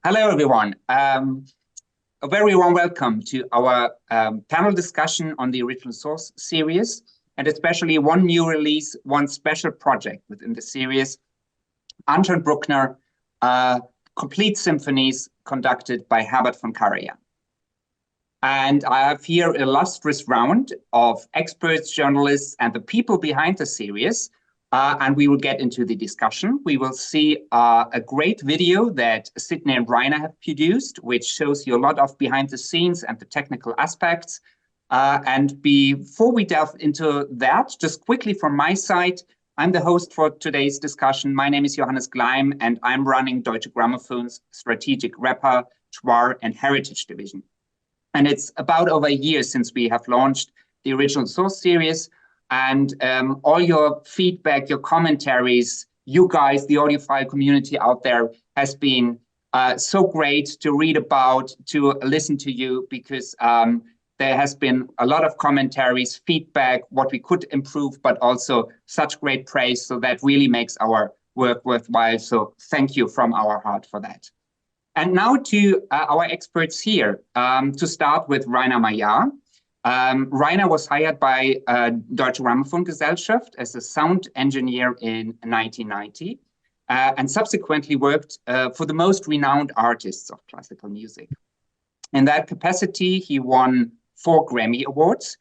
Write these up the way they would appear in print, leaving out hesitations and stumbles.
Hello, everyone. A very warm welcome to our panel discussion on the original source series, and especially one new release, one special project within the series, Anton Bruckner, complete symphonies conducted by Herbert von Karajan. And I have here an illustrious round of experts, journalists, and the people behind the series. And we will get into the discussion. We will see a great video that Sidney and Rainer have produced, which shows you a lot of behind the scenes and the technical aspects. And before we delve into that, just quickly from my side, I'm the host for today's discussion. My name is Johannes Gleim, and I'm running Deutsche Grammophon's strategic repertoire and heritage division. And it's about over a year since we have launched the original source series. And all your feedback, your commentaries, you guys, the audiophile community out there, has been so great to read about, to listen to you, because there has been a lot of commentaries, feedback, what we could improve, but also such great praise. So that really makes our work worthwhile. So thank you from our heart for that. And now to our experts here, to start with Rainer Meyer. Rainer was hired by Deutsche Grammophon Gesellschaft as a sound engineer in 1990 and subsequently worked for the most renowned artists of classical music. In that capacity, he won 4 Grammy Awards,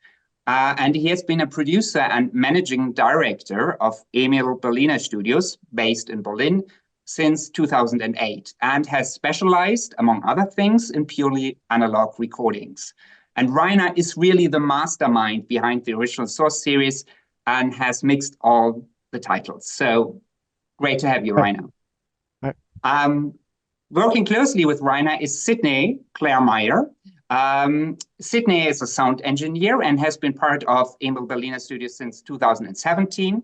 and he has been a producer and managing director of Emil Berliner Studios, based in Berlin, since 2008, and has specialized, among other things, in purely analog recordings. And Rainer is really the mastermind behind the original source series and has mixed all the titles. So great to have you, Rainer. Working closely with Rainer is Sidney Meyer. Sidney is a sound engineer and has been part of Emil Berliner Studios since 2017.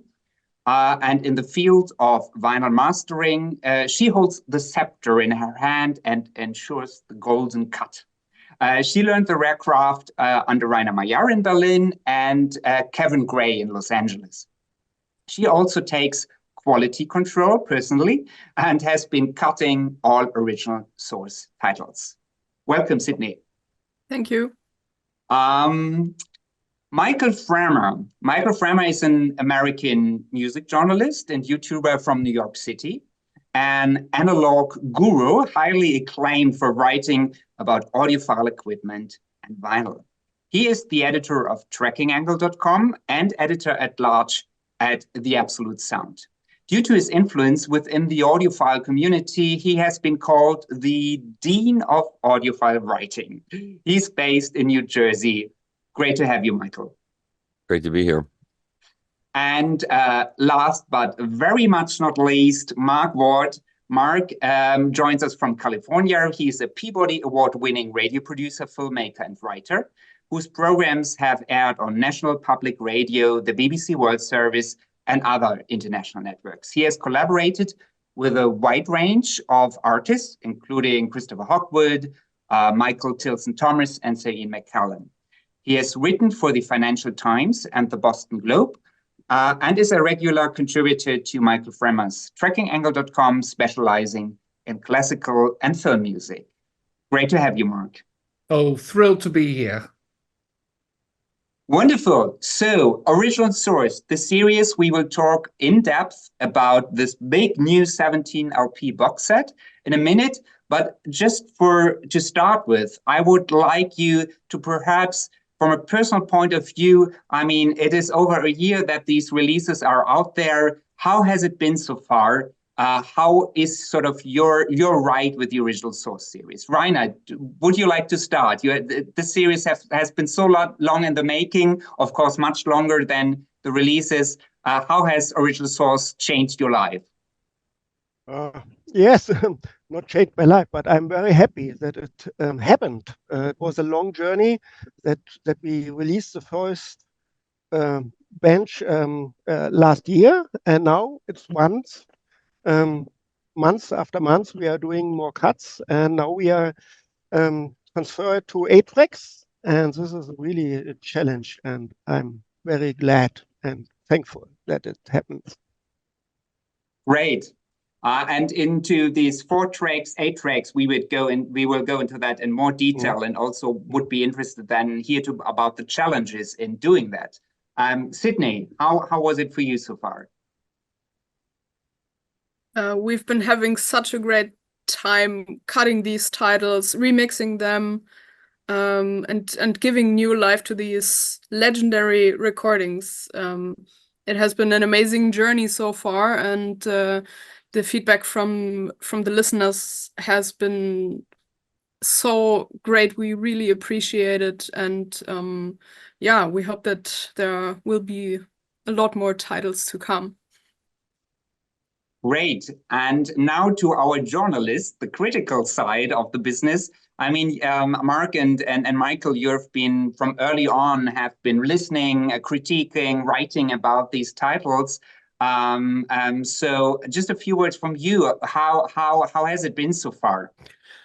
And in the field of vinyl mastering, she holds the scepter in her hand and ensures the golden cut. She learned the rare craft under Rainer Meyer in Berlin and Kevin Gray in Los Angeles. She also takes quality control personally and has been cutting all original source titles. Welcome, Sidney. Thank you. Michael Fremer. Michael Fremer is an American music journalist and YouTuber from New York City, an analog guru, highly acclaimed for writing about audiophile equipment and vinyl. He is the editor of trackingangle.com and editor-at-large at The Absolute Sound. Due to his influence within the audiophile community, he has been called the Dean of Audiophile Writing. He's based in New Jersey. Great to have you, Michael. Great to be here. And last but very much not least, Mark Ward. Mark joins us from California. He's a Peabody Award-winning radio producer, filmmaker, and writer, whose programs have aired on National Public Radio, the BBC World Service, and other international networks. He has collaborated with a wide range of artists, including Christopher Hogwood, Michael Tilson Thomas, and Sir Ian McCallum. He has written for the Financial Times and the Boston Globe, and is a regular contributor to Michael Fremer's trackingangle.com, specializing in classical and film music. Great to have you, Mark. Oh, thrilled to be here. Wonderful. So, original source, the series, we will talk in depth about this big new 17 LP box set in a minute. But just to start with, I would like you to perhaps, from a personal point of view, I mean, it is over a year that these releases are out there. How has it been so far? How is sort of your ride with the original source series? Rainer, would you like to start? The series has been so long in the making, of course, much longer than the releases. How has original source changed your life? Yes, not changed my life, but I'm very happy that it happened. It was a long journey that we released the first bench last year, and now it's months after months we are doing more cuts, and now we are transferred to 8 tracks, and this is really a challenge, and I'm very glad and thankful that it happens. Great. And into these 4 tracks, 8 tracks, we will go into that in more detail, and also would be interested then hear about the challenges in doing that. Sidney, how was it for you so far? We've been having such a great time cutting these titles, remixing them, and giving new life to these legendary recordings. It has been an amazing journey so far, and the feedback from the listeners has been so great. We really appreciate it, and yeah, we hope that there will be a lot more titles to come. Great. And now to our journalist, the critical side of the business. I mean, Mark and Michael, you've been from early on have been listening, critiquing, writing about these titles. So just a few words from you. How has it been so far?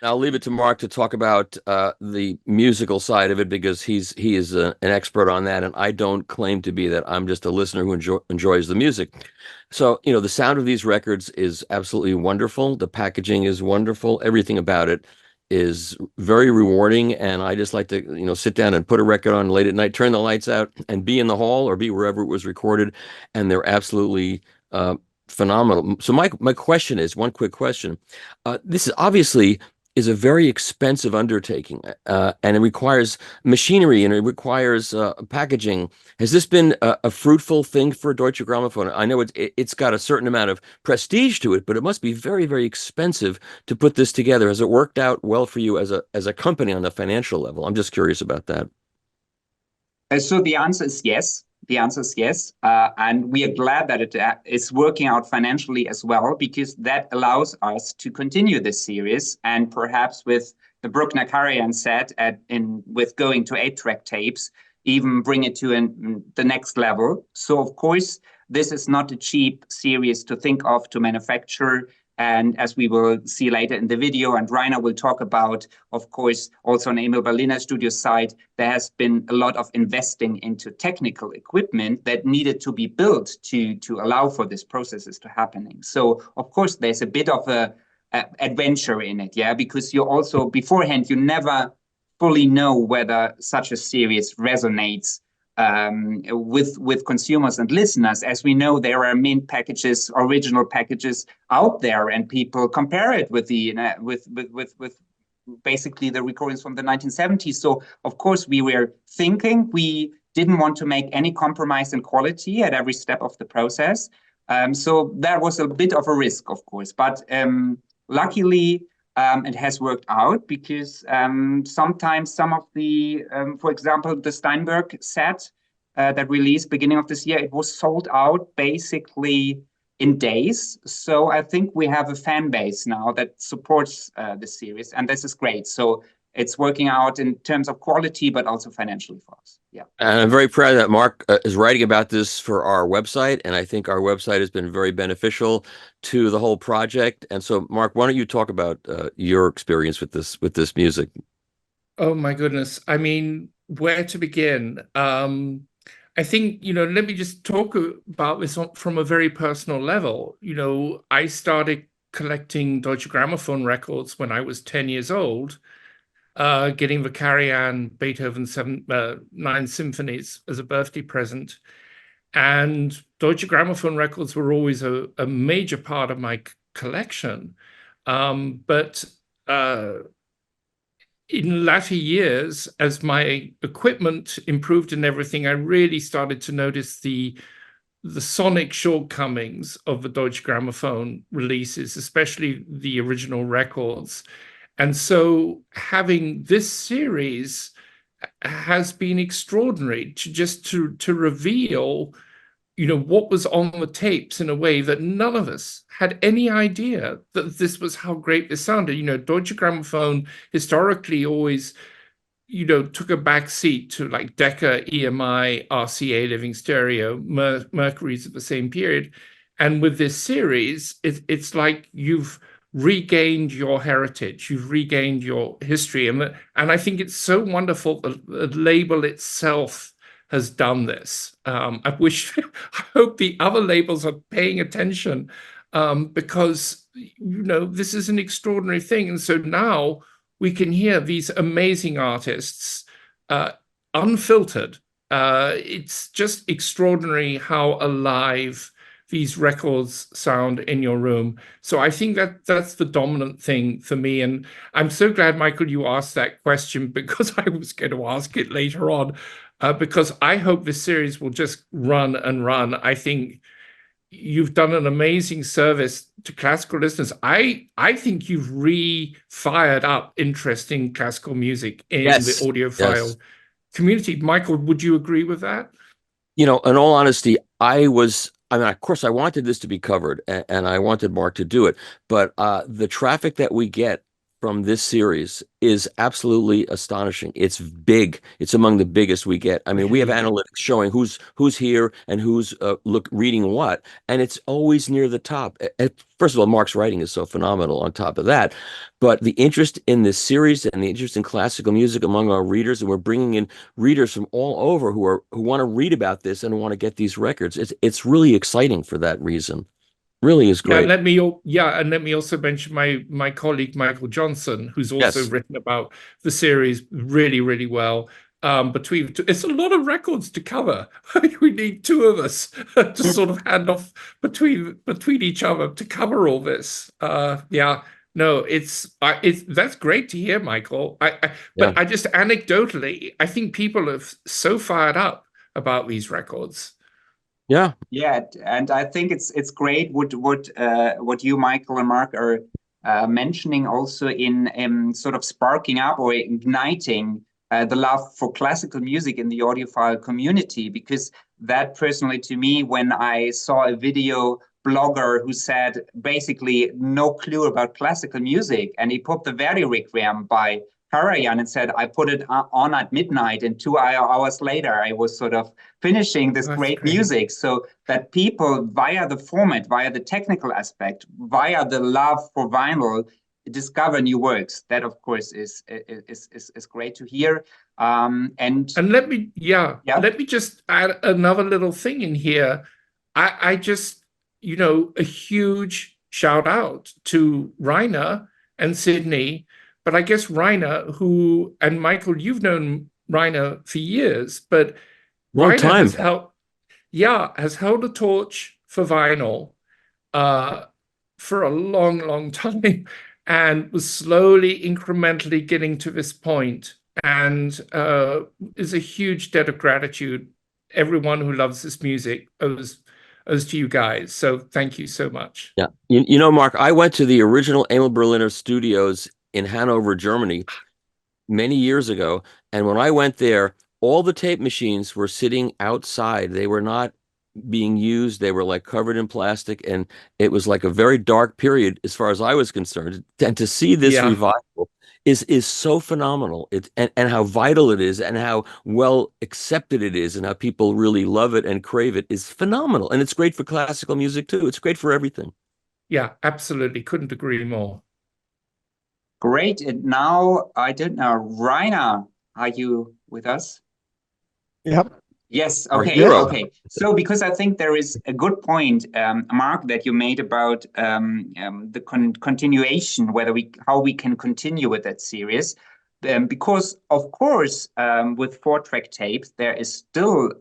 I'll leave it to Mark to talk about the musical side of it, because he is an expert on that, and I don't claim to be that. I'm just a listener who enjoys the music. So, you know, the sound of these records is absolutely wonderful. The packaging is wonderful. Everything about it is very rewarding, and I just like to, you know, sit down and put a record on late at night, turn the lights out, and be in the hall or be wherever it was recorded, and they're absolutely phenomenal. So my question is, one quick question. This is obviously a very expensive undertaking, and it requires machinery, and it requires packaging. Has this been a fruitful thing for Deutsche Grammophon? I know it's got a certain amount of prestige to it, but it must be very, very expensive to put this together. Has it worked out well for you as a company on the financial level? I'm just curious about that. So the answer is yes. The answer is yes. And we are glad that it is working out financially as well, because that allows us to continue this series, and perhaps with the Bruckner Karajan set with going to 8-track tapes, even bring it to the next level. So of course, this is not a cheap series to think of to manufacture. And as we will see later in the video, and Rainer will talk about, of course, also on Emil Berliner Studios side, there has been a lot of investing into technical equipment that needed to be built to allow for these processes to happening. So, of course, there's a bit of a adventure in it, yeah, because you also, beforehand, you never fully know whether such a series resonates with consumers and listeners. As we know, there are mint packages, original packages out there, and people compare it with with basically the recordings from the 1970s. So of course we were thinking we didn't want to make any compromise in quality at every step of the process. So that was a bit of a risk, of course, but luckily it has worked out, because sometimes some of the, for example, the Steinberg set that released beginning of this year, it was sold out basically in days. So I think we have a fan base now that supports the series, and this is great. So it's working out in terms of quality, but also financially for us. Yeah. And I'm very proud that Mark is writing about this for our website, and I think our website has been very beneficial to the whole project. And so, Mark, why don't you talk about your experience with this music? Oh my goodness! I mean, where to begin? I think, you know, let me just talk about this from a very personal level. You know, I started collecting Deutsche Grammophon records when I was 10 years old. Getting the Karajan Beethoven 9 symphonies as a birthday present. And Deutsche Grammophon records were always a major part of my collection. But in latter years, as my equipment improved and everything, I really started to notice the sonic shortcomings of the Deutsche Grammophon releases, especially the original records. And so having this series has been extraordinary to reveal, you know, what was on the tapes in a way that none of us had any idea that this was how great this sounded. You know, Deutsche Grammophon historically always, you know, took a back seat to like Decca, EMI, RCA, Living Stereo, Mercury's at the same period. And with this series, it's like you've regained your heritage, you've regained your history. And I think it's so wonderful that the label itself has done this. I hope the other labels are paying attention, because this is an extraordinary thing. And so now we can hear these amazing artists unfiltered. It's just extraordinary how alive these records sound in your room. So I think that's the dominant thing for me. And I'm so glad, Michael, you asked that question, because I was going to ask it later on, because I hope this series will just run and run. I think you've done an amazing service to classical listeners. I think you've re-fired up interesting classical music in the audiophile community. Michael, would you agree with that? In all honesty, of course, I wanted this to be covered, and I wanted Mark to do it, but the traffic that we get from this series is absolutely astonishing. It's big. It's among the biggest we get. I mean, we have analytics showing who's here and who's reading what, and it's always near the top. First of all, Mark's writing is so phenomenal on top of that, but the interest in this series and the interest in classical music among our readers, and we're bringing in readers from all over who want to read about this and want to get these records. It's really exciting for that reason. Really is great. And let me also mention my colleague Michael Johnson, who's also written about the series really, really well. It's a lot of records to cover. We need two of us to sort of hand off between each other to cover all this. That's great to hear, Michael. But I just anecdotally, I think people are so fired up about these records. Yeah, and I think it's great what you, Michael and Mark, are mentioning also in sort of sparking up or igniting the love for classical music in the audiophile community, because that personally, to me, when I saw a video blogger who said basically no clue about classical music, and he put the Verdi Requiem by Karajan and said, I put it on at midnight, and 2 hours later, I was sort of finishing this great music. So that people, via the format, via the technical aspect, via the love for vinyl, discover new works. That, of course, is great to hear. And let me just add another little thing in here. I just, a huge shout out to Rainer and Sidney. But I guess Rainer, and Michael, you've known Rainer for years, but long time has held a torch for vinyl for a long, long time, and was slowly, incrementally getting to this point, and is a huge debt of gratitude. Everyone who loves this music owes to you guys. So thank you so much. Yeah, Mark, I went to the original Emil Berliner Studios in Hanover, Germany, many years ago. And when I went there, all the tape machines were sitting outside. They were not being used. They were like covered in plastic. And it was like a very dark period as far as I was concerned. And to see this revival is so phenomenal. And how vital it is, and how well accepted it is, and how people really love it and crave it is phenomenal. And it's great for classical music too. It's great for everything. Yeah, absolutely. Couldn't agree more. Great. And now, I don't know, Rainer, are you with us? Yep. Yes. Okay. Okay. So, because I think there is a good point, Mark, that you made about the continuation, how we can continue with that series, because of course, with 4-track tapes, there is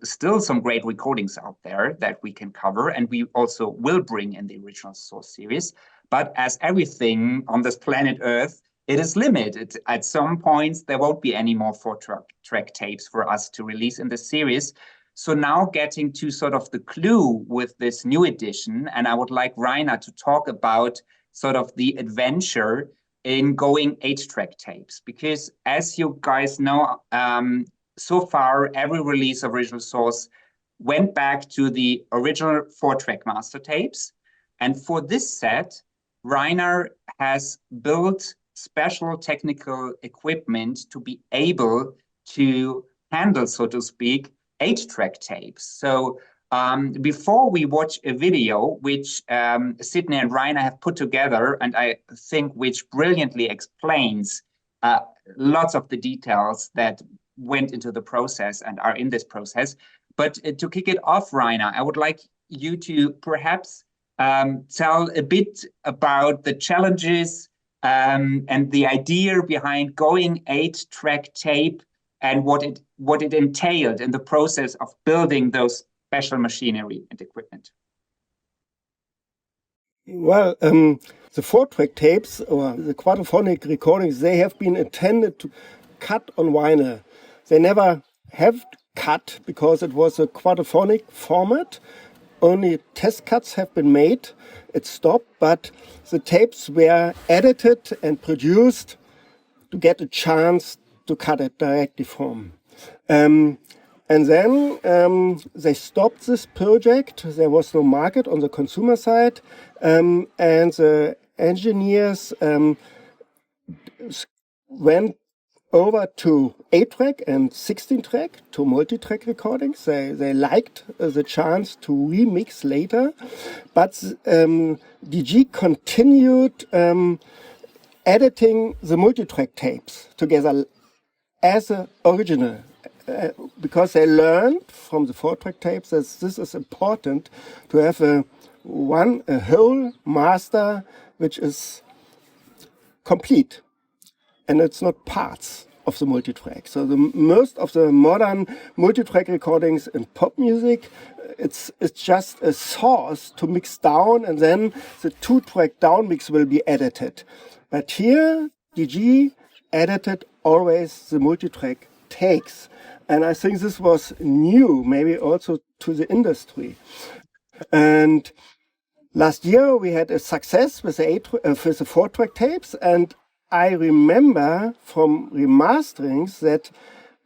still some great recordings out there that we can cover, and we also will bring in the original source series. But as everything on this planet Earth, it is limited. At some points, there won't be any more 4-track tapes for us to release in the series. So now getting to sort of the clue with this new edition, and I would like Rainer to talk about sort of the adventure in going 8-track tapes, because as you guys know, so far, every release of original source went back to the original 4-track master tapes. And for this set, Rainer has built special technical equipment to be able to handle, so to speak, 8-track tapes. So before we watch a video, which Sidney and Rainer have put together, and I think which brilliantly explains lots of the details that went into the process and are in this process. But to kick it off, Rainer, I would like you to perhaps tell a bit about the challenges and the idea behind going 8-track tape and what it entailed in the process of building those special machinery and equipment. Well, the 4-track tapes or the quadraphonic recordings, they have been intended to cut on vinyl. They never have cut because it was a quadraphonic format. Only test cuts have been made. It stopped, but the tapes were edited and produced to get a chance to cut it directly from. And then they stopped this project. There was no market on the consumer side. And the engineers went over to 8-track and 16-track, to multi-track recordings. They liked the chance to remix later. But DG continued editing the multi-track tapes together as an original. Because they learned from the 4-track tapes that this is important to have a whole master which is complete, and it's not parts of the multitrack. So most of the modern multitrack recordings in pop music, it's just a source to mix down, and then the 2-track down mix will be edited. But here, DG edited always the multitrack takes. And I think this was new, maybe also to the industry. And last year we had a success with the 4-track tapes, and I remember from remasterings that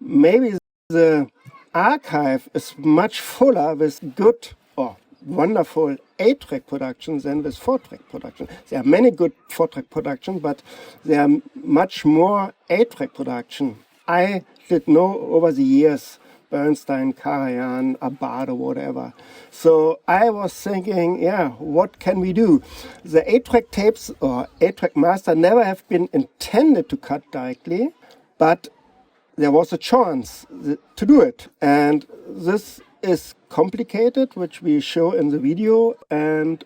maybe the archive is much fuller with good or wonderful 8-track productions than with 4-track production. There are many good 4-track productions, but there are much more 8-track production. I did know over the years, Bernstein, Karajan, Abad, or whatever. So I was thinking, yeah, what can we do? The 8-track tapes or 8-track master never have been intended to cut directly, but there was a chance to do it. And this is complicated, which we show in the video, and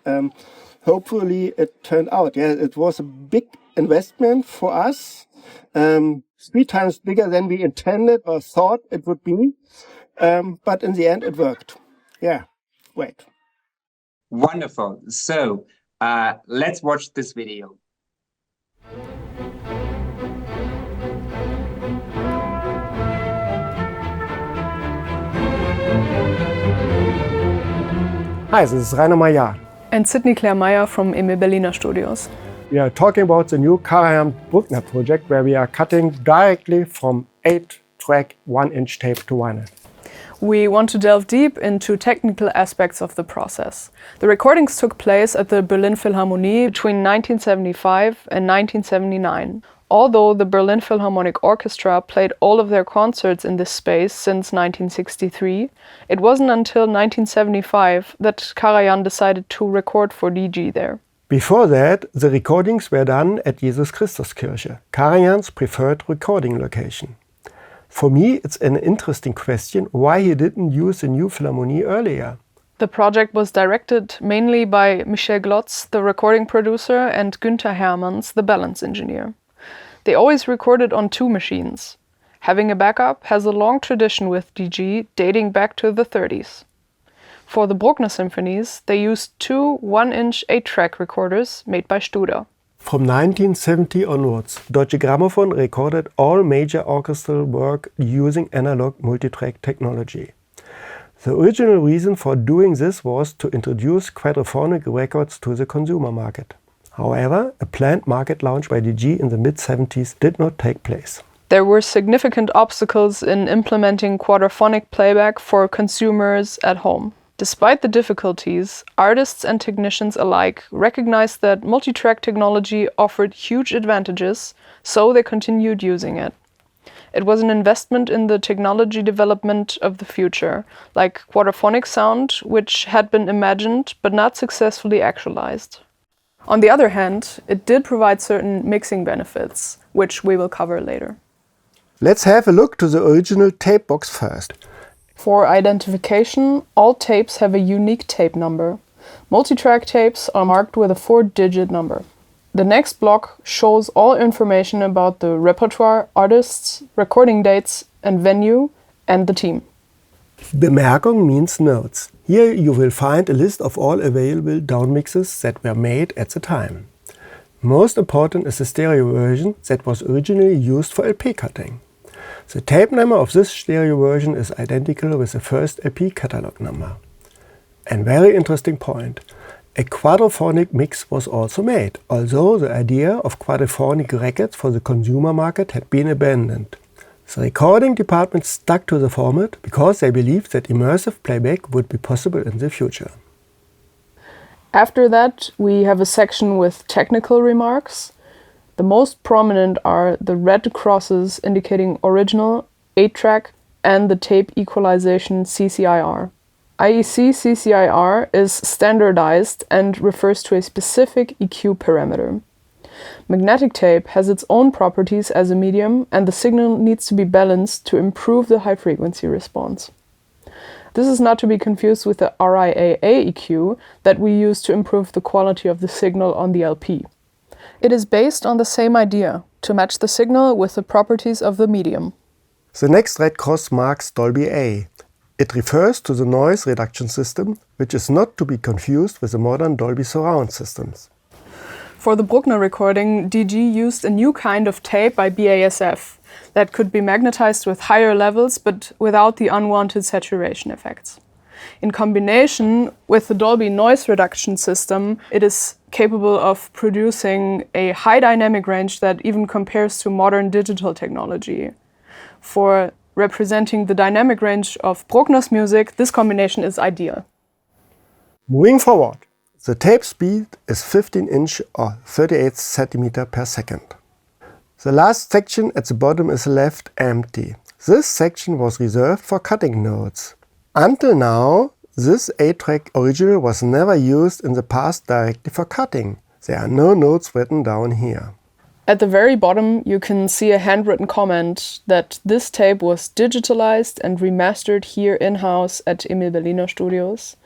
hopefully it turned out. Yeah, it was a big investment for us. 3 times bigger than we intended or thought it would be. But in the end, it worked. Yeah, great. Wonderful. So let's watch this video. Hi, this is Maillard. And Sidney Meyer from Emil Berliner Studios. We are talking about the new Karajan Bruckner project, where we are cutting directly from 8-track 1-inch tape to vinyl. We want to delve deep into technical aspects of the process. The recordings took place at the Berlin Philharmonie between 1975 and 1979. Although the Berlin Philharmonic Orchestra played all of their concerts in this space since 1963, it wasn't until 1975 that Karajan decided to record for DG there. Before that, the recordings were done at Jesus Christuskirche, Karajan's preferred recording location. For me, it's an interesting question why he didn't use the new Philharmonie earlier. The project was directed mainly by Michel Glotz, the recording producer, and Günther Hermanns, the balance engineer. They always recorded on 2 machines. Having a backup has a long tradition with DG dating back to the 30s. For the Bruckner symphonies, they used 2 1-inch 8-track recorders made by Studer. From 1970 onwards, Deutsche Grammophon recorded all major orchestral work using analog multitrack technology. The original reason for doing this was to introduce quadraphonic records to the consumer market. However, a planned market launch by DG in the mid-70s did not take place. There were significant obstacles in implementing quadraphonic playback for consumers at home. Despite the difficulties, artists and technicians alike recognized that multitrack technology offered huge advantages, so they continued using it. It was an investment in the technology development of the future, like quadraphonic sound, which had been imagined but not successfully actualized. On the other hand, it did provide certain mixing benefits, which we will cover later. Let's have a look to the original tape box first. For identification, all tapes have a unique tape number. Multitrack tapes are marked with a 4-digit number. The next block shows all information about the repertoire, artists, recording dates and venue, and the team. Bemerkung means notes. Here you will find a list of all available downmixes that were made at the time. Most important is the stereo version that was originally used for LP cutting. The tape number of this stereo version is identical with the first LP catalog number. And very interesting point, a quadraphonic mix was also made, although the idea of quadraphonic records for the consumer market had been abandoned. The recording department stuck to the format because they believed that immersive playback would be possible in the future. After that, we have a section with technical remarks. The most prominent are the red crosses indicating original, 8-track, and the tape equalization CCIR. IEC CCIR is standardized and refers to a specific EQ parameter. Magnetic tape has its own properties as a medium, and the signal needs to be balanced to improve the high-frequency response. This is not to be confused with the RIAA EQ that we use to improve the quality of the signal on the LP. It is based on the same idea, to match the signal with the properties of the medium. The next red cross marks Dolby A. It refers to the noise reduction system, which is not to be confused with the modern Dolby surround systems. For the Bruckner recording, DG used a new kind of tape by BASF that could be magnetized with higher levels but without the unwanted saturation effects. In combination with the Dolby noise reduction system, it is capable of producing a high dynamic range that even compares to modern digital technology. For representing the dynamic range of Bruckner's music, this combination is ideal. Moving forward, the tape speed is 15 inch or 38 cm per second. The last section at the bottom is left empty. This section was reserved for cutting notes. Until now, this 8-track original was never used in the past directly for cutting. There are no notes written down here. At the very bottom, you can see a handwritten comment that this tape was digitalized and remastered here in-house at Emil Berliner Studios.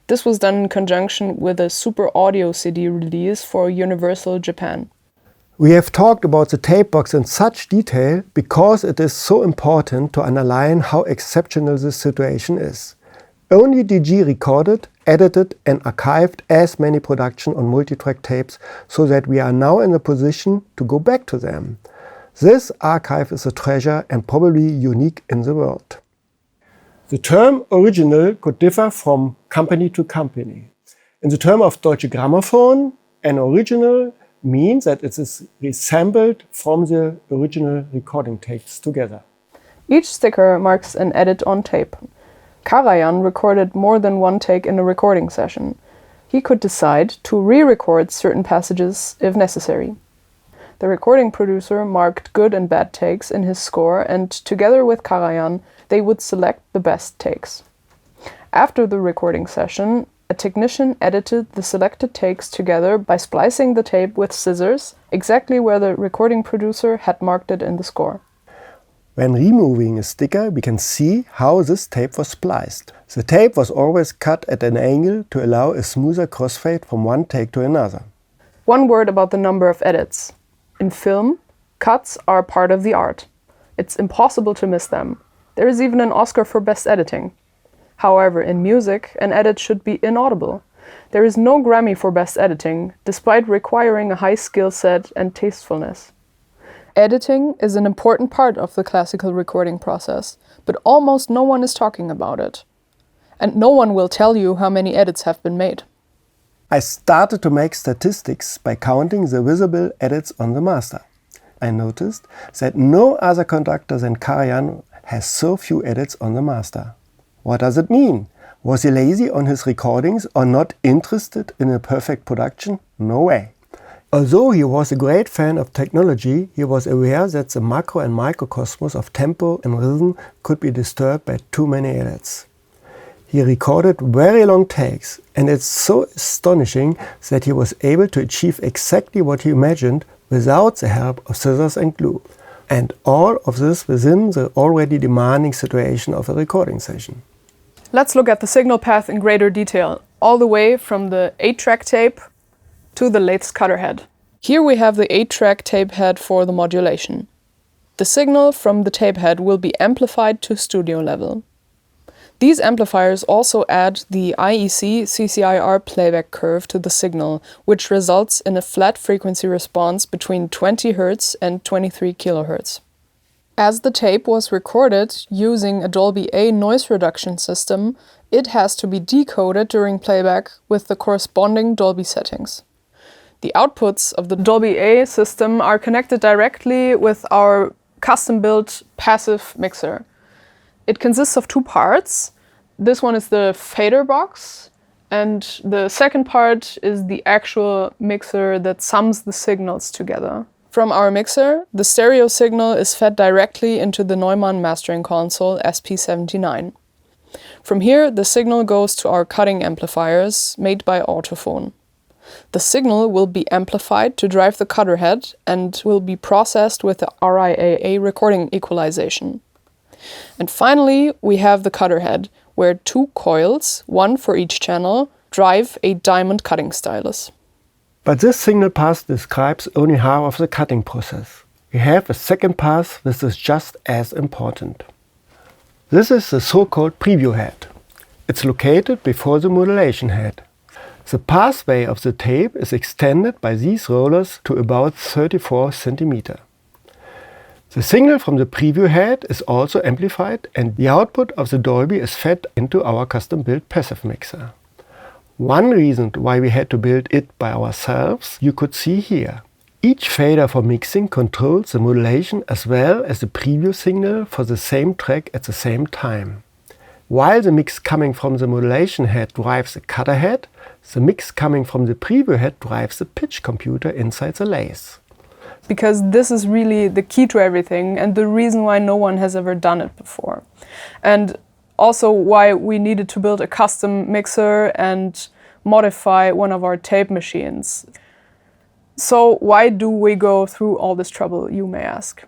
This was done in conjunction with a Super Audio CD release for Universal Japan. We have talked about the tape box in such detail because it is so important to underline how exceptional this situation is. Only DG recorded, edited and archived as many productions on multitrack tapes so that we are now in a position to go back to them. This archive is a treasure and probably unique in the world. The term original could differ from company to company. In the term of Deutsche Grammophon, an original means that it is resampled from the original recording tapes together. Each sticker marks an edit on tape. Karajan recorded more than one take in a recording session. He could decide to re-record certain passages if necessary. The recording producer marked good and bad takes in his score, and together with Karajan, they would select the best takes. After the recording session, a technician edited the selected takes together by splicing the tape with scissors, exactly where the recording producer had marked it in the score. When removing a sticker, we can see how this tape was spliced. The tape was always cut at an angle to allow a smoother crossfade from one take to another. One word about the number of edits. In film, cuts are part of the art. It's impossible to miss them. There is even an Oscar for best editing. However, in music, an edit should be inaudible. There is no Grammy for best editing, despite requiring a high skill set and tastefulness. Editing is an important part of the classical recording process, but almost no one is talking about it. And no one will tell you how many edits have been made. I started to make statistics by counting the visible edits on the master. I noticed that no other conductor than Karajan has so few edits on the master. What does it mean? Was he lazy on his recordings or not interested in a perfect production? No way. Although he was a great fan of technology, he was aware that the macro and microcosmos of tempo and rhythm could be disturbed by too many edits. He recorded very long takes, and it's so astonishing that he was able to achieve exactly what he imagined without the help of scissors and glue. And all of this within the already demanding situation of a recording session. Let's look at the signal path in greater detail. all the way from the 8-track tape to the lathe cutter head. Here we have the 8-track tape head for the modulation. The signal from the tape head will be amplified to studio level. These amplifiers also add the IEC CCIR playback curve to the signal, which results in a flat frequency response between 20 Hz and 23 kHz. As the tape was recorded using a Dolby A noise reduction system, it has to be decoded during playback with the corresponding Dolby settings. The outputs of the Dolby A system are connected directly with our custom-built passive mixer. It consists of 2 parts. This one is the fader box, and the second part is the actual mixer that sums the signals together. From our mixer, the stereo signal is fed directly into the Neumann mastering console SP79. From here, the signal goes to our cutting amplifiers made by Audiophile. The signal will be amplified to drive the cutter head and will be processed with the RIAA recording equalization. And finally, we have the cutter head, where 2 coils, 1 for each channel, drive a diamond cutting stylus. But this signal pass describes only half of the cutting process. We have a second pass which is just as important. This is the so-called preview head. It's located before the modulation head. The pathway of the tape is extended by these rollers to about 34 cm. The signal from the preview head is also amplified, and the output of the Dolby is fed into our custom-built passive mixer. One reason why we had to build it by ourselves you could see here. Each fader for mixing controls the modulation as well as the preview signal for the same track at the same time. While the mix coming from the modulation head drives the cutter head, the mix coming from the preview head drives the pitch computer inside the lathe. Because this is really the key to everything and the reason why no one has ever done it before. And also why we needed to build a custom mixer and modify one of our tape machines. So why do we go through all this trouble, you may ask?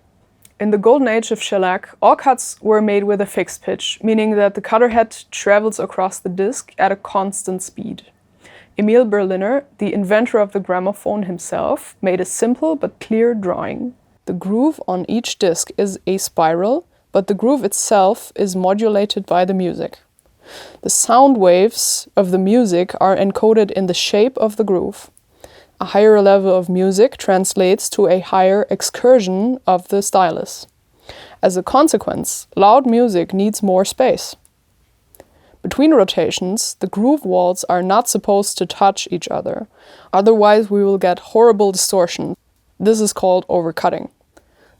In the golden age of shellac, all cuts were made with a fixed pitch, meaning that the cutter head travels across the disc at a constant speed. Emil Berliner, the inventor of the gramophone himself, made a simple but clear drawing. The groove on each disc is a spiral, but the groove itself is modulated by the music. The sound waves of the music are encoded in the shape of the groove. A higher level of music translates to a higher excursion of the stylus. As a consequence, loud music needs more space. Between rotations, the groove walls are not supposed to touch each other. Otherwise, we will get horrible distortion. This is called overcutting.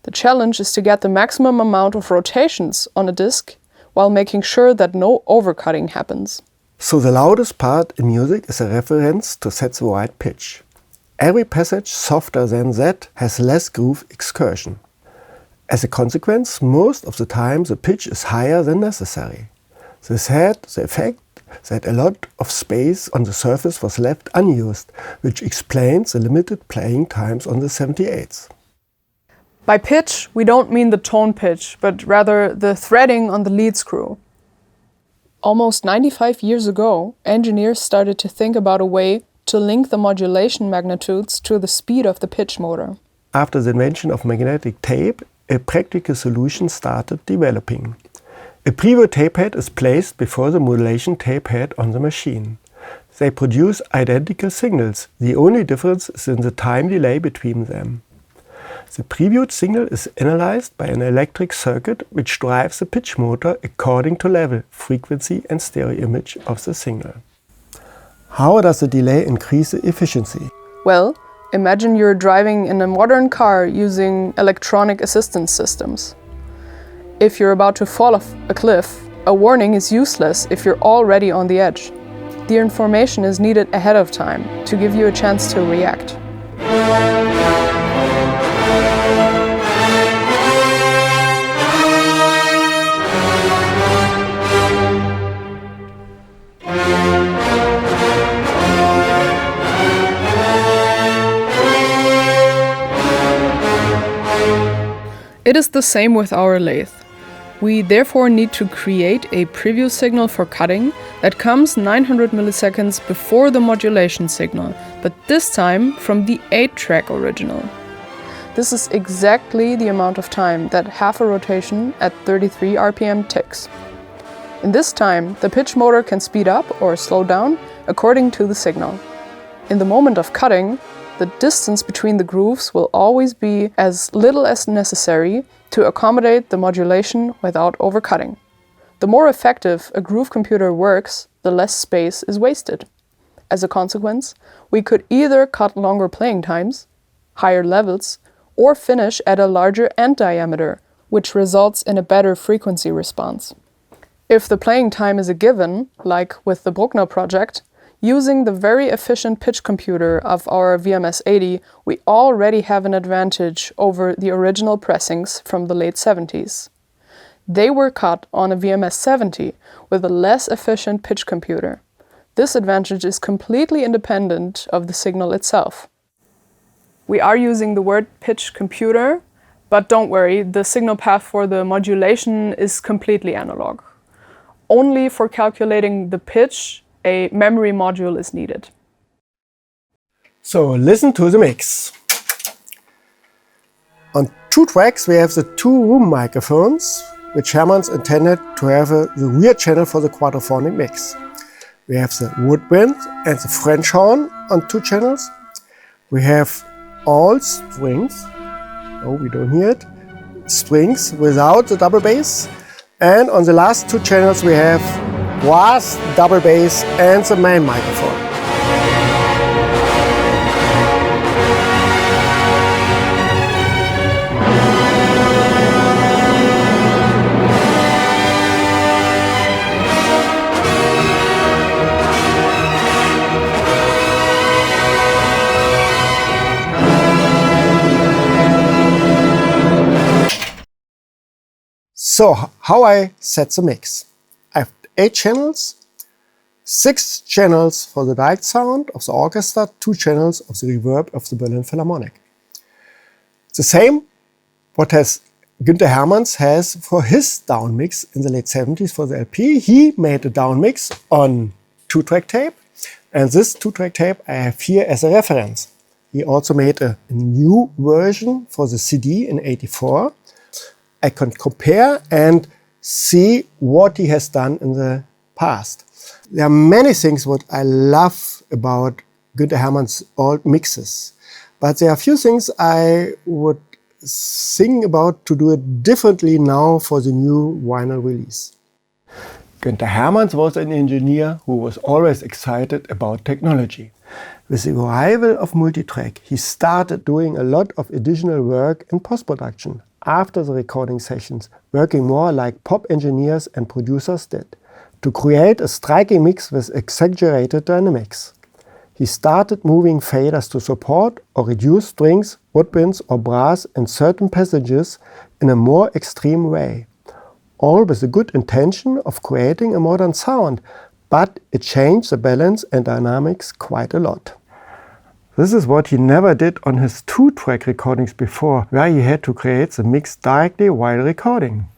The challenge is to get the maximum amount of rotations on a disc while making sure that no overcutting happens. So the loudest part in music is a reference to set the right pitch. Every passage softer than that has less groove excursion. As a consequence, most of the time the pitch is higher than necessary. This had the effect that a lot of space on the surface was left unused, which explains the limited playing times on the 78s. By pitch, we don't mean the tone pitch, but rather the threading on the lead screw. Almost 95 years ago, engineers started to think about a way to link the modulation magnitudes to the speed of the pitch motor. After the invention of magnetic tape, a practical solution started developing. A preview tape head is placed before the modulation tape head on the machine. They produce identical signals. The only difference is in the time delay between them. The previewed signal is analyzed by an electric circuit which drives the pitch motor according to level, frequency and stereo image of the signal. How does the delay increase the efficiency? Well, imagine you're driving in a modern car using electronic assistance systems. If you're about to fall off a cliff, a warning is useless if you're already on the edge. The information is needed ahead of time to give you a chance to react. It is the same with our lathe. We therefore need to create a preview signal for cutting that comes 900 milliseconds before the modulation signal, but this time from the 8-track original. This is exactly the amount of time that half a rotation at 33 RPM takes. In this time, the pitch motor can speed up or slow down according to the signal. In the moment of cutting, the distance between the grooves will always be as little as necessary to accommodate the modulation without overcutting. The more effective a groove computer works, the less space is wasted. As a consequence, we could either cut longer playing times, higher levels, or finish at a larger end diameter, which results in a better frequency response. If the playing time is a given, like with the Bruckner project, using the very efficient pitch computer of our VMS-80, we already have an advantage over the original pressings from the late 70s. They were cut on a VMS-70 with a less efficient pitch computer. This advantage is completely independent of the signal itself. We are using the word pitch computer, but don't worry, the signal path for the modulation is completely analog. Only for calculating the pitch, a memory module is needed. So listen to the mix. On 2 tracks we have the 2 room microphones, which Herman's intended to have the rear channel for the quadraphonic mix. We have the woodwind and the French horn on 2 channels. We have all strings, oh we don't hear it, strings without the double bass. And on the last 2 channels we have brass, double bass and the main microphone. So, how I set the mix. I have 8 channels, 6 channels for the direct sound of the orchestra, 2 channels of the reverb of the Berlin Philharmonic. The same what Günther Hermanns has for his down mix in the late 70s for the LP. He made a down mix on 2-track tape, and this 2-track tape I have here as a reference. He also made a new version for the CD in '84. I can compare and see what he has done in the past. There are many things what I love about Günther Hermanns' old mixes, but there are a few things I would think about to do it differently now for the new vinyl release. Günther Hermanns was an engineer who was always excited about technology. With the arrival of multitrack, he started doing a lot of additional work in post-production after the recording sessions, working more like pop engineers and producers did, to create a striking mix with exaggerated dynamics. He started moving faders to support or reduce strings, woodwinds or brass in certain passages in a more extreme way. All with the good intention of creating a modern sound, but it changed the balance and dynamics quite a lot. This is what he never did on his 2-track recordings before, where he had to create the mix directly while recording.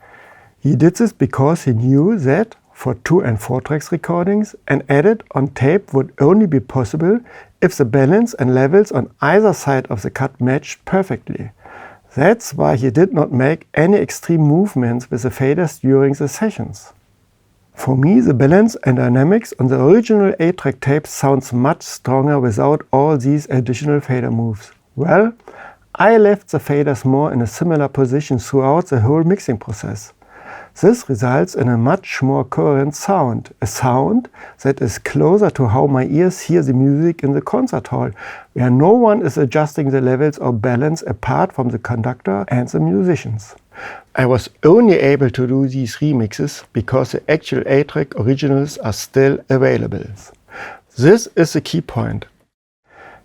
He did this because he knew that for 2 and 4 tracks recordings, an edit on tape would only be possible if the balance and levels on either side of the cut matched perfectly. That's why he did not make any extreme movements with the faders during the sessions. For me, the balance and dynamics on the original 8-track tape sounds much stronger without all these additional fader moves. Well, I left the faders more in a similar position throughout the whole mixing process. This results in a much more coherent sound, a sound that is closer to how my ears hear the music in the concert hall, where no one is adjusting the levels or balance apart from the conductor and the musicians. I was only able to do these remixes because the actual 8-track originals are still available. This is the key point.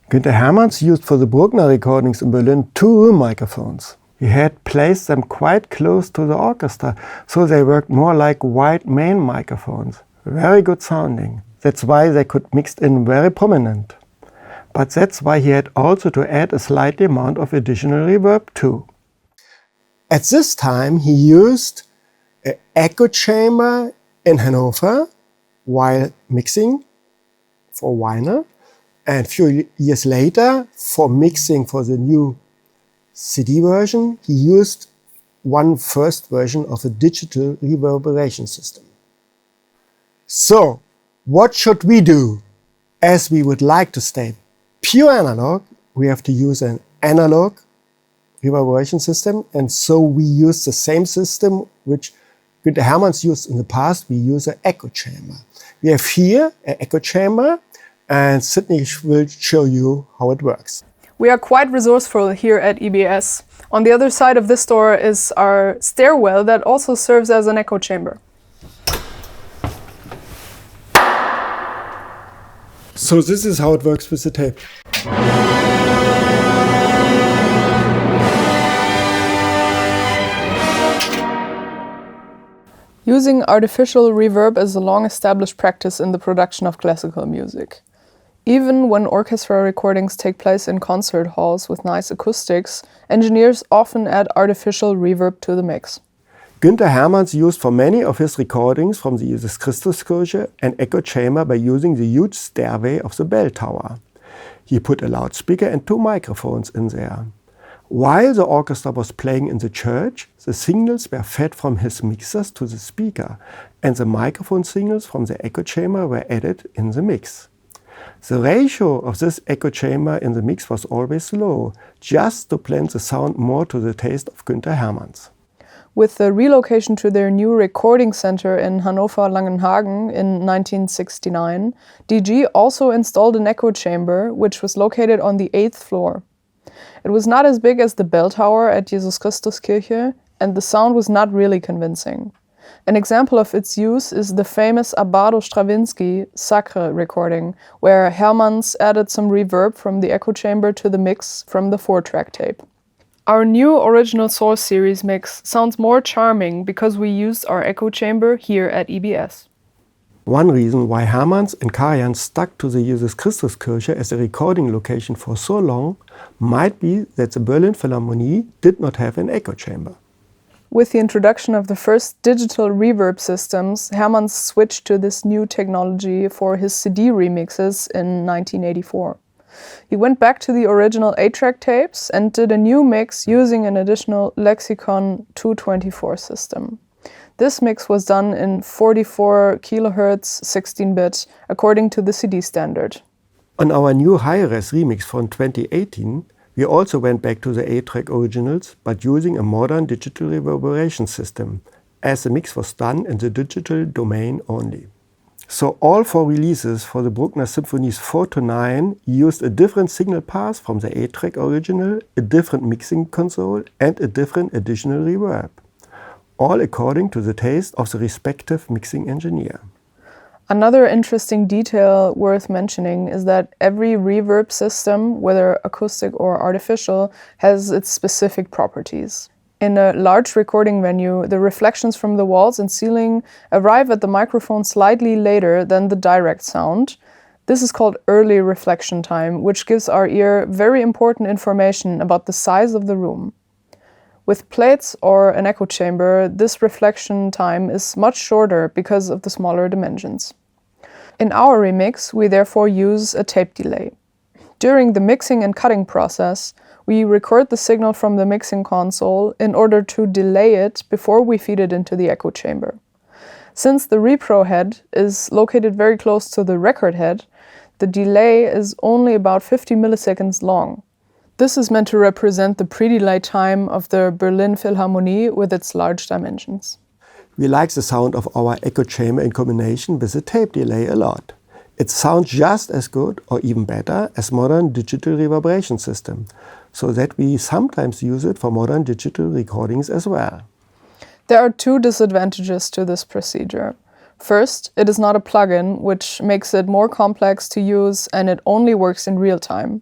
Günther Hermanns used for the Bruckner recordings in Berlin 2 room microphones. He had placed them quite close to the orchestra, so they worked more like wide main microphones. Very good sounding. That's why they could mix in very prominent. But that's why he had also to add a slight amount of additional reverb too. At this time he used an echo chamber in Hanover while mixing for vinyl. And a few years later, for mixing for the new CD version, he used one first version of a digital reverberation system. So, what should we do? As we would like to stay pure analog, we have to use an analog reverberation system, and so we use the same system which Günther Hermanns used in the past. We use an echo chamber. We have here an echo chamber, and Sidney will show you how it works. We are quite resourceful here at EBS. On the other side of this door is our stairwell that also serves as an echo chamber. So this is how it works with the tape. Using artificial reverb is a long-established practice in the production of classical music. Even when orchestra recordings take place in concert halls with nice acoustics, engineers often add artificial reverb to the mix. Günther Hermanns used for many of his recordings from the Jesus Christuskirche an echo chamber by using the huge stairway of the bell tower. He put a loudspeaker and 2 microphones in there. While the orchestra was playing in the church, the signals were fed from his mixers to the speaker, and the microphone signals from the echo chamber were added in the mix. The ratio of this echo chamber in the mix was always low, just to blend the sound more to the taste of Günther Hermanns. With the relocation to their new recording center in Hannover-Langenhagen in 1969, DG also installed an echo chamber, which was located on the 8th floor. It was not as big as the bell tower at Jesus Christuskirche, and the sound was not really convincing. An example of its use is the famous Abbado-Stravinsky Sacre recording, where Hermanns added some reverb from the echo chamber to the mix from the 4-track tape. Our new original source series mix sounds more charming because we used our echo chamber here at EBS. One reason why Hermanns and Karajan stuck to the Jesus Christuskirche as a recording location for so long might be that the Berlin Philharmonie did not have an echo chamber. With the introduction of the first digital reverb systems, Hermanns switched to this new technology for his CD remixes in 1984. He went back to the original 8-track tapes and did a new mix using an additional Lexicon 224 system. This mix was done in 44 kHz 16-bit according to the CD standard. On our new high-res remix from 2018, we also went back to the 8-track originals, but using a modern digital reverberation system, as the mix was done in the digital domain only. So all 4 releases for the Bruckner Symphonies 4 to 9 used a different signal path from the 8-track original, a different mixing console, and a different additional reverb, all according to the taste of the respective mixing engineer. Another interesting detail worth mentioning is that every reverb system, whether acoustic or artificial, has its specific properties. In a large recording venue, the reflections from the walls and ceiling arrive at the microphone slightly later than the direct sound. This is called early reflection time, which gives our ear very important information about the size of the room. With plates or an echo chamber, this reflection time is much shorter because of the smaller dimensions. In our remix, we therefore use a tape delay. During the mixing and cutting process, we record the signal from the mixing console in order to delay it before we feed it into the echo chamber. Since the repro head is located very close to the record head, the delay is only about 50 milliseconds long. This is meant to represent the pre-delay time of the Berlin Philharmonie with its large dimensions. We like the sound of our echo chamber in combination with the tape delay a lot. It sounds just as good or even better as modern digital reverberation system, so that we sometimes use it for modern digital recordings as well. There are 2 disadvantages to this procedure. First, it is not a plugin, which makes it more complex to use and it only works in real time.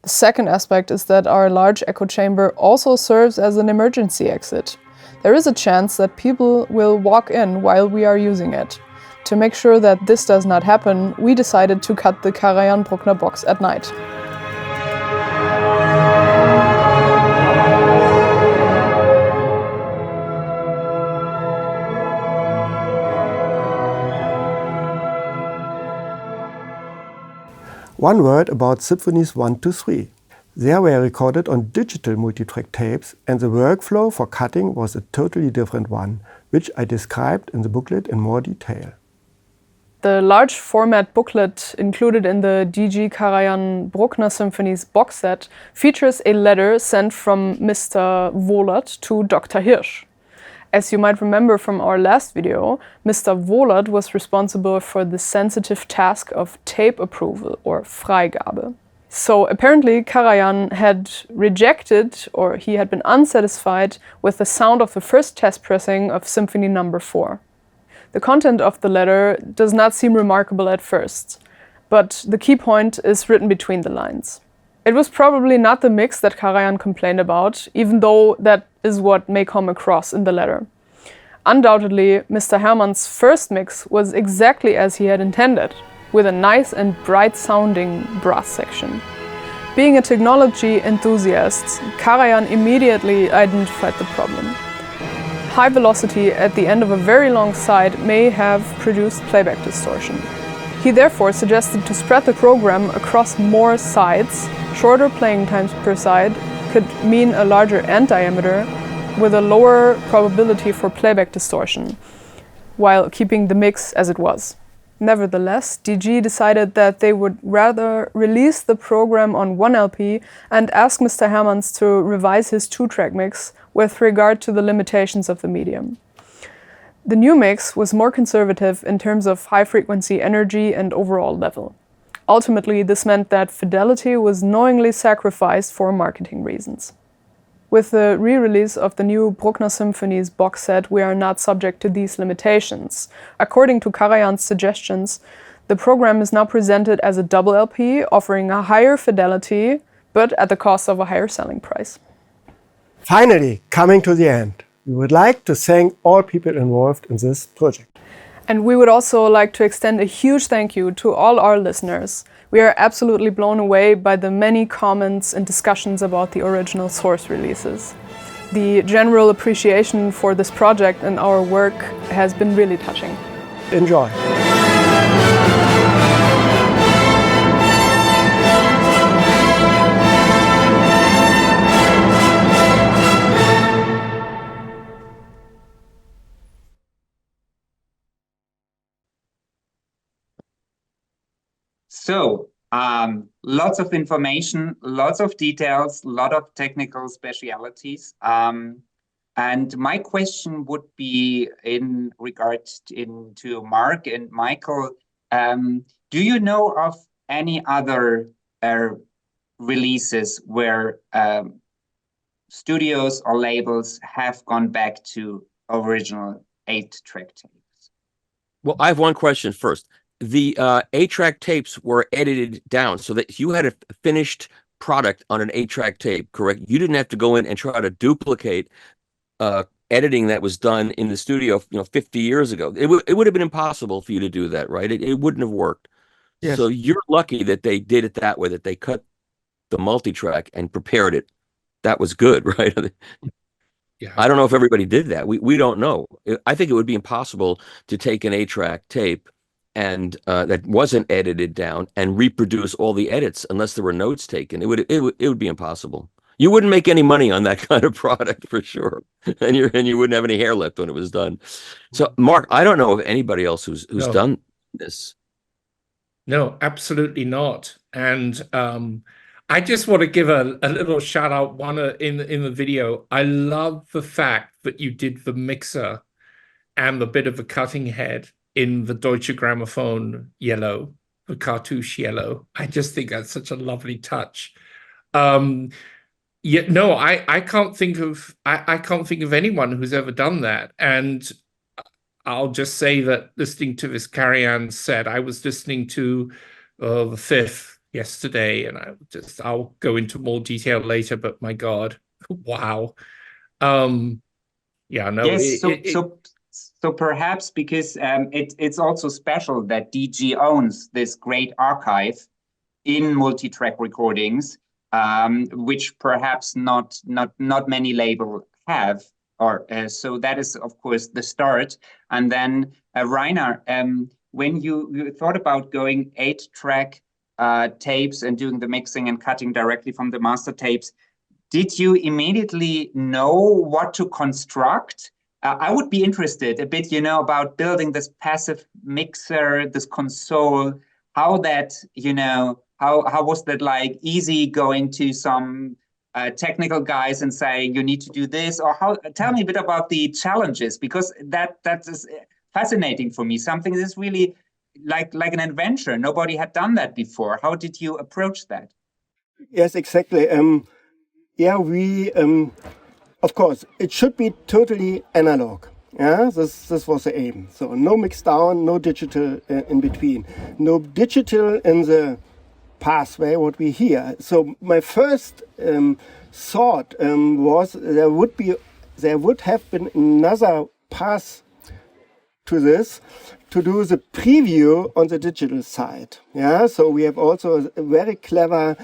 The second aspect is that our large echo chamber also serves as an emergency exit. There is a chance that people will walk in while we are using it. To make sure that this does not happen, we decided to cut the Karajan Bruckner box at night. One word about symphonies 1 to 3. They were recorded on digital multitrack tapes, and the workflow for cutting was a totally different one, which I described in the booklet in more detail. The large format booklet included in the DG Karajan Bruckner Symphonies box set features a letter sent from Mr. Wohlert to Dr. Hirsch. As you might remember from our last video, Mr. Wohlert was responsible for the sensitive task of tape approval, or Freigabe. So apparently Karajan had rejected, or he had been unsatisfied with the sound of the first test pressing of Symphony No. 4. The content of the letter does not seem remarkable at first, but the key point is written between the lines. It was probably not the mix that Karajan complained about, even though that is what may come across in the letter. Undoubtedly, Mr. Hermann's first mix was exactly as he had intended, with a nice and bright-sounding brass section. Being a technology enthusiast, Karajan immediately identified the problem. High velocity at the end of a very long side may have produced playback distortion. He therefore suggested to spread the program across more sides. Shorter playing times per side could mean a larger end diameter with a lower probability for playback distortion, while keeping the mix as it was. Nevertheless, DG decided that they would rather release the program on one LP and ask Mr. Hermans to revise his 2-track mix with regard to the limitations of the medium. The new mix was more conservative in terms of high-frequency energy and overall level. Ultimately, this meant that fidelity was knowingly sacrificed for marketing reasons. With the re-release of the new Bruckner Symphonies box set, we are not subject to these limitations. According to Karajan's suggestions, the program is now presented as a double LP, offering a higher fidelity, but at the cost of a higher selling price. Finally, coming to the end, we would like to thank all people involved in this project. And we would also like to extend a huge thank you to all our listeners. We are absolutely blown away by the many comments and discussions about the original source releases. The general appreciation for this project and our work has been really touching. Enjoy! So, lots of information, lots of details, a lot of technical specialities. And my question would be in regard to Mark and Michael. Do you know of any other releases where studios or labels have gone back to original 8-track tapes? Well, I have one question first. The 8-track tapes were edited down so that you had a finished product on an 8-track tape, correct? You didn't have to go in and try to duplicate editing that was done in the studio, 50 years ago. It would have been impossible for you to do that, right? It wouldn't have worked. Yes. So you're lucky that they did it that way, that they cut the multi-track and prepared it. That was good, right? Yeah. I don't know if everybody did that. We don't know. I think it would be impossible to take an 8-track tape and that wasn't edited down and reproduce all the edits unless there were notes taken. It would be impossible. You wouldn't make any money on that kind of product for sure, and you wouldn't have any hair left when it was done. So, Mark, I don't know of anybody else who's done this. No, absolutely not. And I just want to give a little shout out in the video. I love the fact that you did the mixer and the bit of a cutting head in the Deutsche Grammophon yellow, the cartouche yellow. I just think that's such a lovely touch. Yeah, no, I can't think of anyone who's ever done that. And I'll just say that listening to this Karajan set, I was listening to the Fifth yesterday, and I'll go into more detail later, but my God, wow. Yeah, no. Yes, so perhaps because it's also special that DG owns this great archive in multi-track recordings, which perhaps not many labels have, or so that is of course the start. And then Rainer, when you thought about going 8-track tapes and doing the mixing and cutting directly from the master tapes, did you immediately know what to construct? I would be interested a bit, about building this passive mixer, this console, how that, how was that like easy going to some technical guys and saying, you need to do this, or tell me a bit about the challenges, because that is fascinating for me. Something that's really like an adventure. Nobody had done that before. How did you approach that? Yes, exactly. Yeah, we, of course, it should be totally analog. Yeah, this was the aim. So no mix down, no digital in between, no digital in the pathway what we hear. So my first thought was there would have been another path to this, to do the preview on the digital side. Yeah, so we have also very clever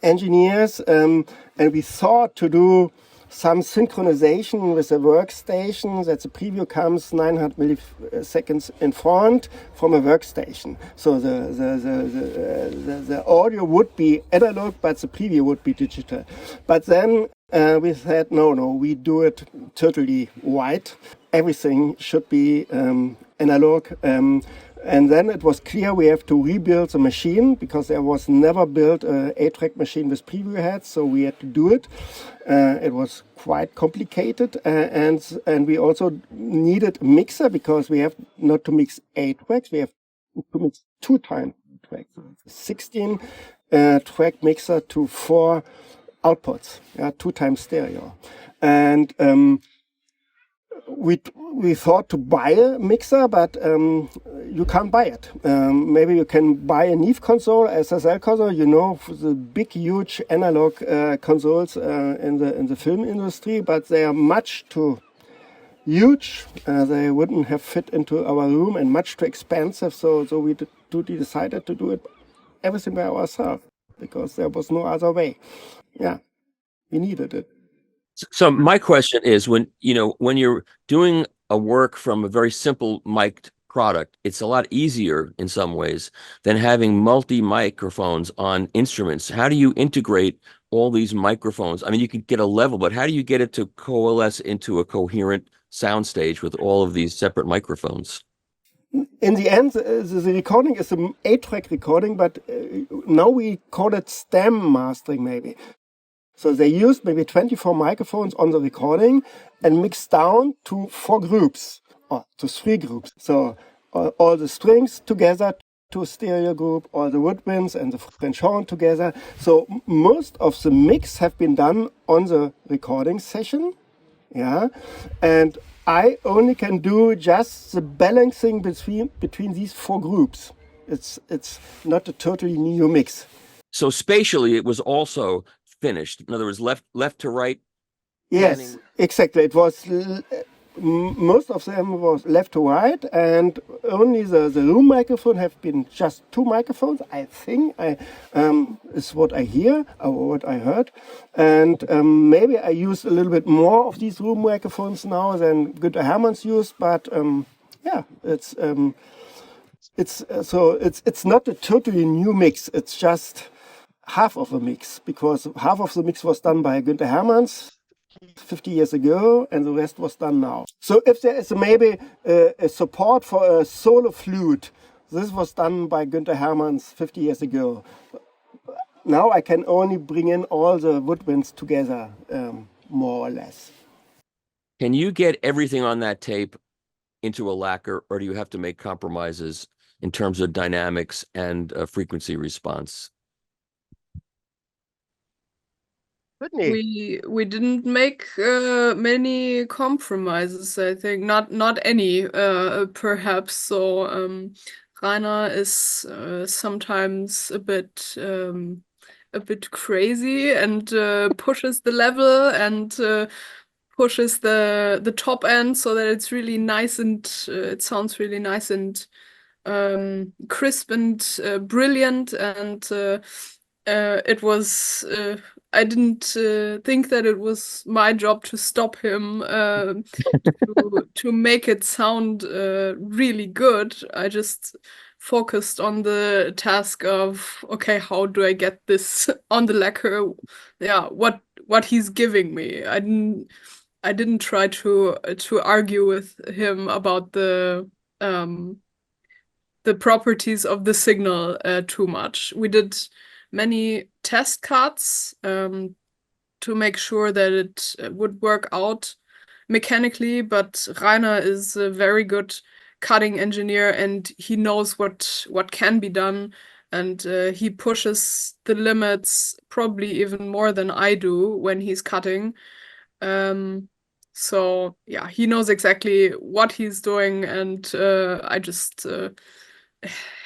engineers, and we thought to do some synchronization with the workstation, that the preview comes 900 milliseconds in front from a workstation. So the audio would be analog, but the preview would be digital. But then we said, no, we do it totally white. Everything should be analog. And then it was clear we have to rebuild the machine, because there was never built an 8-track machine with preview heads, so we had to do it. It was quite complicated, and we also needed a mixer, because we have not to mix 8 tracks, we have to mix 2 times tracks. 16 track mixer to 4 outputs, 2 times stereo. And we thought to buy a mixer, but you can't buy it. Maybe you can buy a Neve console, SSL console, the big, huge analog consoles in the film industry, but they are much too huge. They wouldn't have fit into our room, and much too expensive. So we decided to do it everything by ourselves, because there was no other way. Yeah, we needed it. So my question is, when you're doing a work from a very simple mic'd product, it's a lot easier in some ways than having multi-microphones on instruments. How do you integrate all these microphones? I mean, you could get a level, but how do you get it to coalesce into a coherent soundstage with all of these separate microphones? In the end, the recording is an 8-track recording, but now we call it stem mastering maybe. So they used maybe 24 microphones on the recording and mixed down to 4 groups, or to 3 groups. So all the strings together to a stereo group, all the woodwinds and the French horn together. So most of the mix have been done on the recording session. Yeah, and I only can do just the balancing between these 4 groups. It's not a totally new mix. So spatially, it was also finished. In other words, left to right. Yes, panning. Exactly. It was most of them was left to right, and only the room microphone have been just 2 microphones. I think is what I hear or what I heard, and maybe I use a little bit more of these room microphones now than Günther Hermann's used. But yeah, it's not a totally new mix. It's just half of a mix, because half of the mix was done by Günther Hermann's 50 years ago, and the rest was done now. So if there is maybe a support for a solo flute, this was done by Günther Hermann's 50 years ago. Now I can only bring in all the woodwinds together, more or less. Can you get everything on that tape into a lacquer, or do you have to make compromises in terms of dynamics and frequency response? Sidney. We didn't make many compromises. I think not any, perhaps. So Rainer is sometimes a bit crazy and pushes the level and pushes the top end so that it's really nice, and it sounds really nice and crisp and brilliant. And it was. I didn't think that it was my job to stop him to make it sound really good. I just focused on the task of, okay, how do I get this on the lacquer? Yeah, what he's giving me. I didn't try to argue with him about the properties of the signal too much. We did many test cuts to make sure that it would work out mechanically, but Rainer is a very good cutting engineer and he knows what can be done, and he pushes the limits probably even more than I do when he's cutting. So yeah, he knows exactly what he's doing, and I just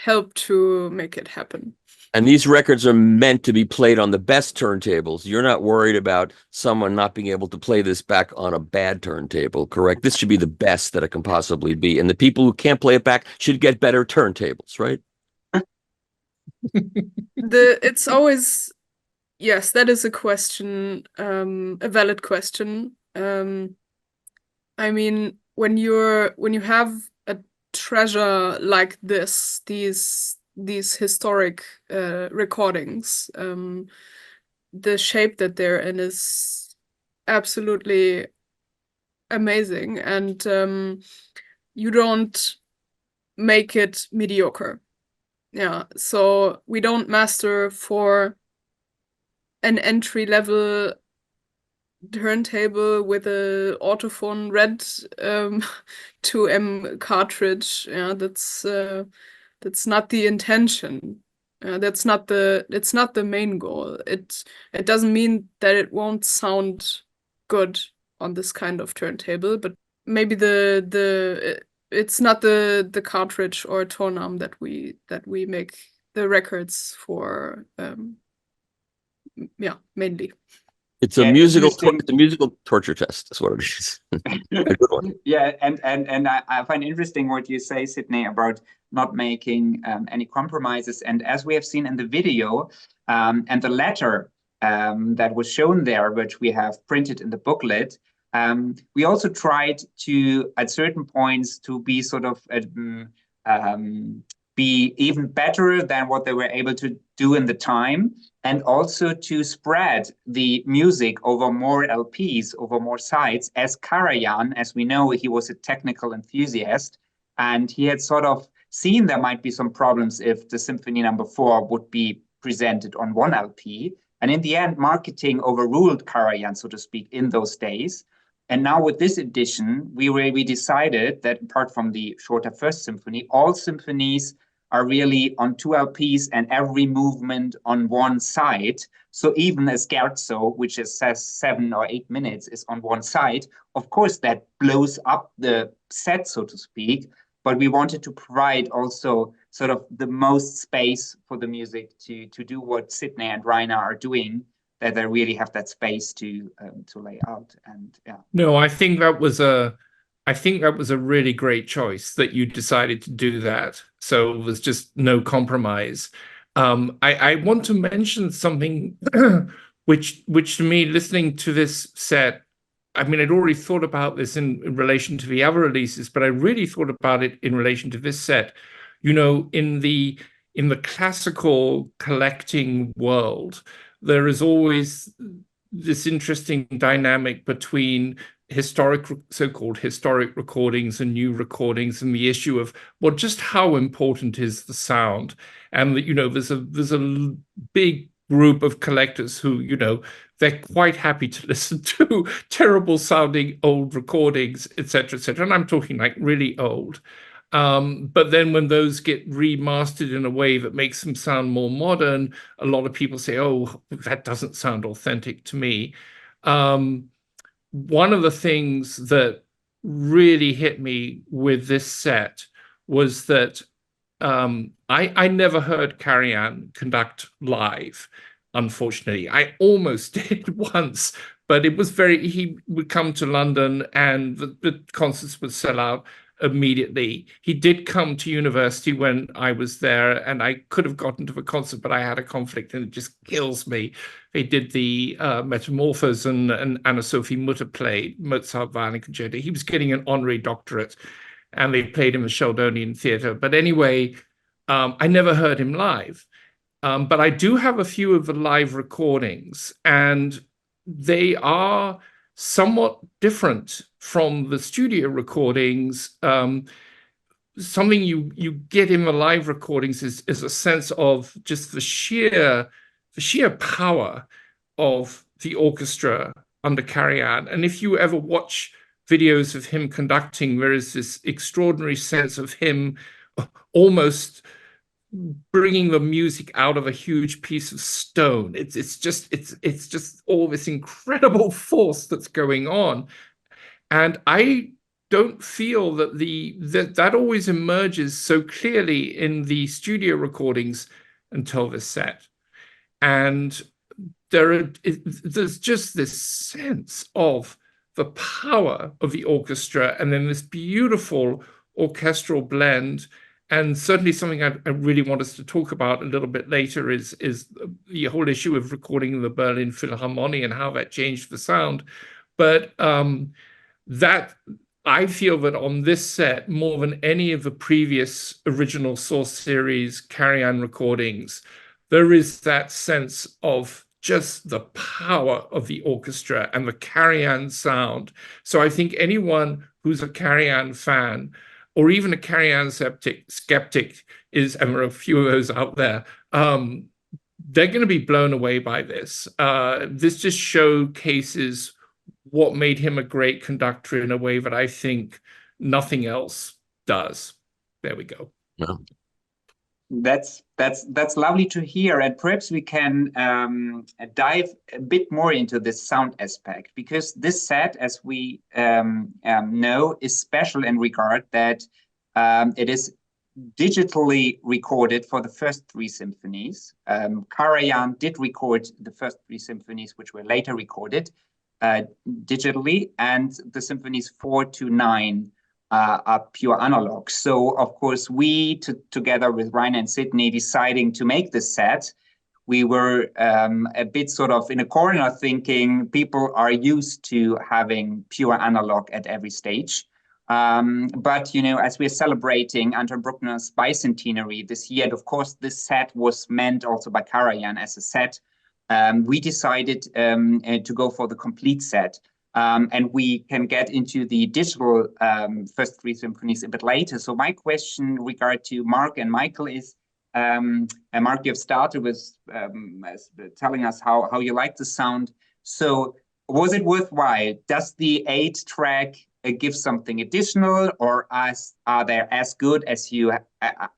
help to make it happen. And these records are meant to be played on the best turntables. You're not worried about someone not being able to play this back on a bad turntable, correct? This should be the best that it can possibly be. And the people who can't play it back should get better turntables, right? It's always, yes, that is a question, a valid question. I mean, when you have a treasure like this, these historic recordings, the shape that they're in is absolutely amazing, and you don't make it mediocre. Yeah, so we don't master for an entry-level turntable with a Autophone red 2M cartridge. Yeah, that's not the intention. It's not the main goal. It doesn't mean that it won't sound good on this kind of turntable, but maybe it's not the cartridge or tone arm that we make the records for. Yeah, mainly. It's a musical torture test. That's what it is. A good one. Yeah, and I find interesting what you say, Sidney, about not making any compromises. And as we have seen in the video, and the letter that was shown there, which we have printed in the booklet, we also tried to, at certain points, to be sort of be even better than what they were able to do in the time, and also to spread the music over more LPs, over more sites. As Karajan, as we know, he was a technical enthusiast, and he had sort of seen there might be some problems if the Symphony No. 4 would be presented on one LP. And in the end, marketing overruled Karajan, so to speak, in those days. And now with this edition, we decided that apart from the shorter first symphony, all symphonies are really on 2 LPs and every movement on one side. So even a scherzo, which says 7 or 8 minutes, is on one side. Of course, that blows up the set, so to speak. But we wanted to provide also sort of the most space for the music to do what Sidney and Rainer are doing, that they really have that space to lay out. And yeah. No, I think that was a really great choice that you decided to do that. So it was just no compromise. I want to mention something which to me, listening to this set, I mean, I'd already thought about this in relation to the other releases, but I really thought about it in relation to this set. You know, in the classical collecting world, there is always this interesting dynamic between so-called historic recordings and new recordings, and the issue of, well, just how important is the sound? And you know, there's a big group of collectors who, you know, they're quite happy to listen to terrible sounding old recordings, etc., etc. And I'm talking like really old. But then when those get remastered in a way that makes them sound more modern, a lot of people say, oh, that doesn't sound authentic to me. One of the things that really hit me with this set was that I never heard Karajan conduct live, unfortunately. I almost did once, but it was he would come to London and the concerts would sell out immediately. He did come to university when I was there, and I could have gotten to the concert, but I had a conflict, and it just kills me. They did the Metamorphose, and Anna-Sophie Mutter played Mozart Violin Concerto. He was getting an honorary doctorate, and they played in the Sheldonian Theatre. But anyway, I never heard him live, but I do have a few of the live recordings, and they are somewhat different from the studio recordings. Something you get in the live recordings is a sense of just the sheer power of the orchestra under Karajan. And if you ever watch videos of him conducting, there is this extraordinary sense of him almost bringing the music out of a huge piece of stone. It's just all this incredible force that's going on. And I don't feel that that always emerges so clearly in the studio recordings until this set. And there's just this sense of the power of the orchestra, and then this beautiful orchestral blend. And certainly something I really want us to talk about a little bit later is the whole issue of recording the Berlin Philharmonie and how that changed the sound. But that I feel that on this set, more than any of the previous original Source series Karajan recordings, there is that sense of just the power of the orchestra and the Karajan sound. So I think anyone who's a Karajan fan, or even a Karajan skeptic is, and there are a few of those out there, they're going to be blown away by this. This just showcases what made him a great conductor in a way that I think nothing else does. There we go. Yeah. That's lovely to hear, and perhaps we can dive a bit more into this sound aspect, because this set, as we know, is special in regard that it is digitally recorded for the first 3 symphonies. Karajan did record the first 3 symphonies, which were later recorded digitally, and the symphonies 4 to 9 are pure analog. So, of course, we, together with Rainer and Sidney, deciding to make this set, we were a bit sort of in a corner thinking people are used to having pure analog at every stage. But, you know, as we're celebrating Anton Bruckner's bicentenary this year, and of course, this set was meant also by Karajan as a set, we decided to go for the complete set. And we can get into the digital first 3 symphonies a bit later. So my question in regard to Mark and Michael is, and Mark, you've started with telling us how you like the sound. So was it worthwhile? Does the 8-track give something additional, or are they as good as you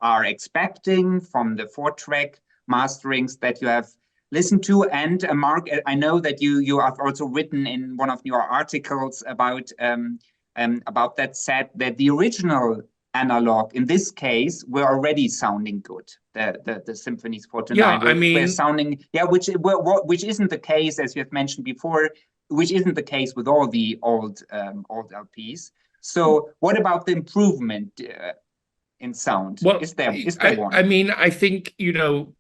are expecting from the 4-track masterings that you have listened to? And Mark, I know that you have also written in one of your articles about that set that the original analog in this case were already sounding good. The symphonies 4 to 9 were sounding, which isn't the case, as you have mentioned before, which isn't the case with all the old LPs. So what about the improvement in sound? Well, is there one? I mean, I think, you know,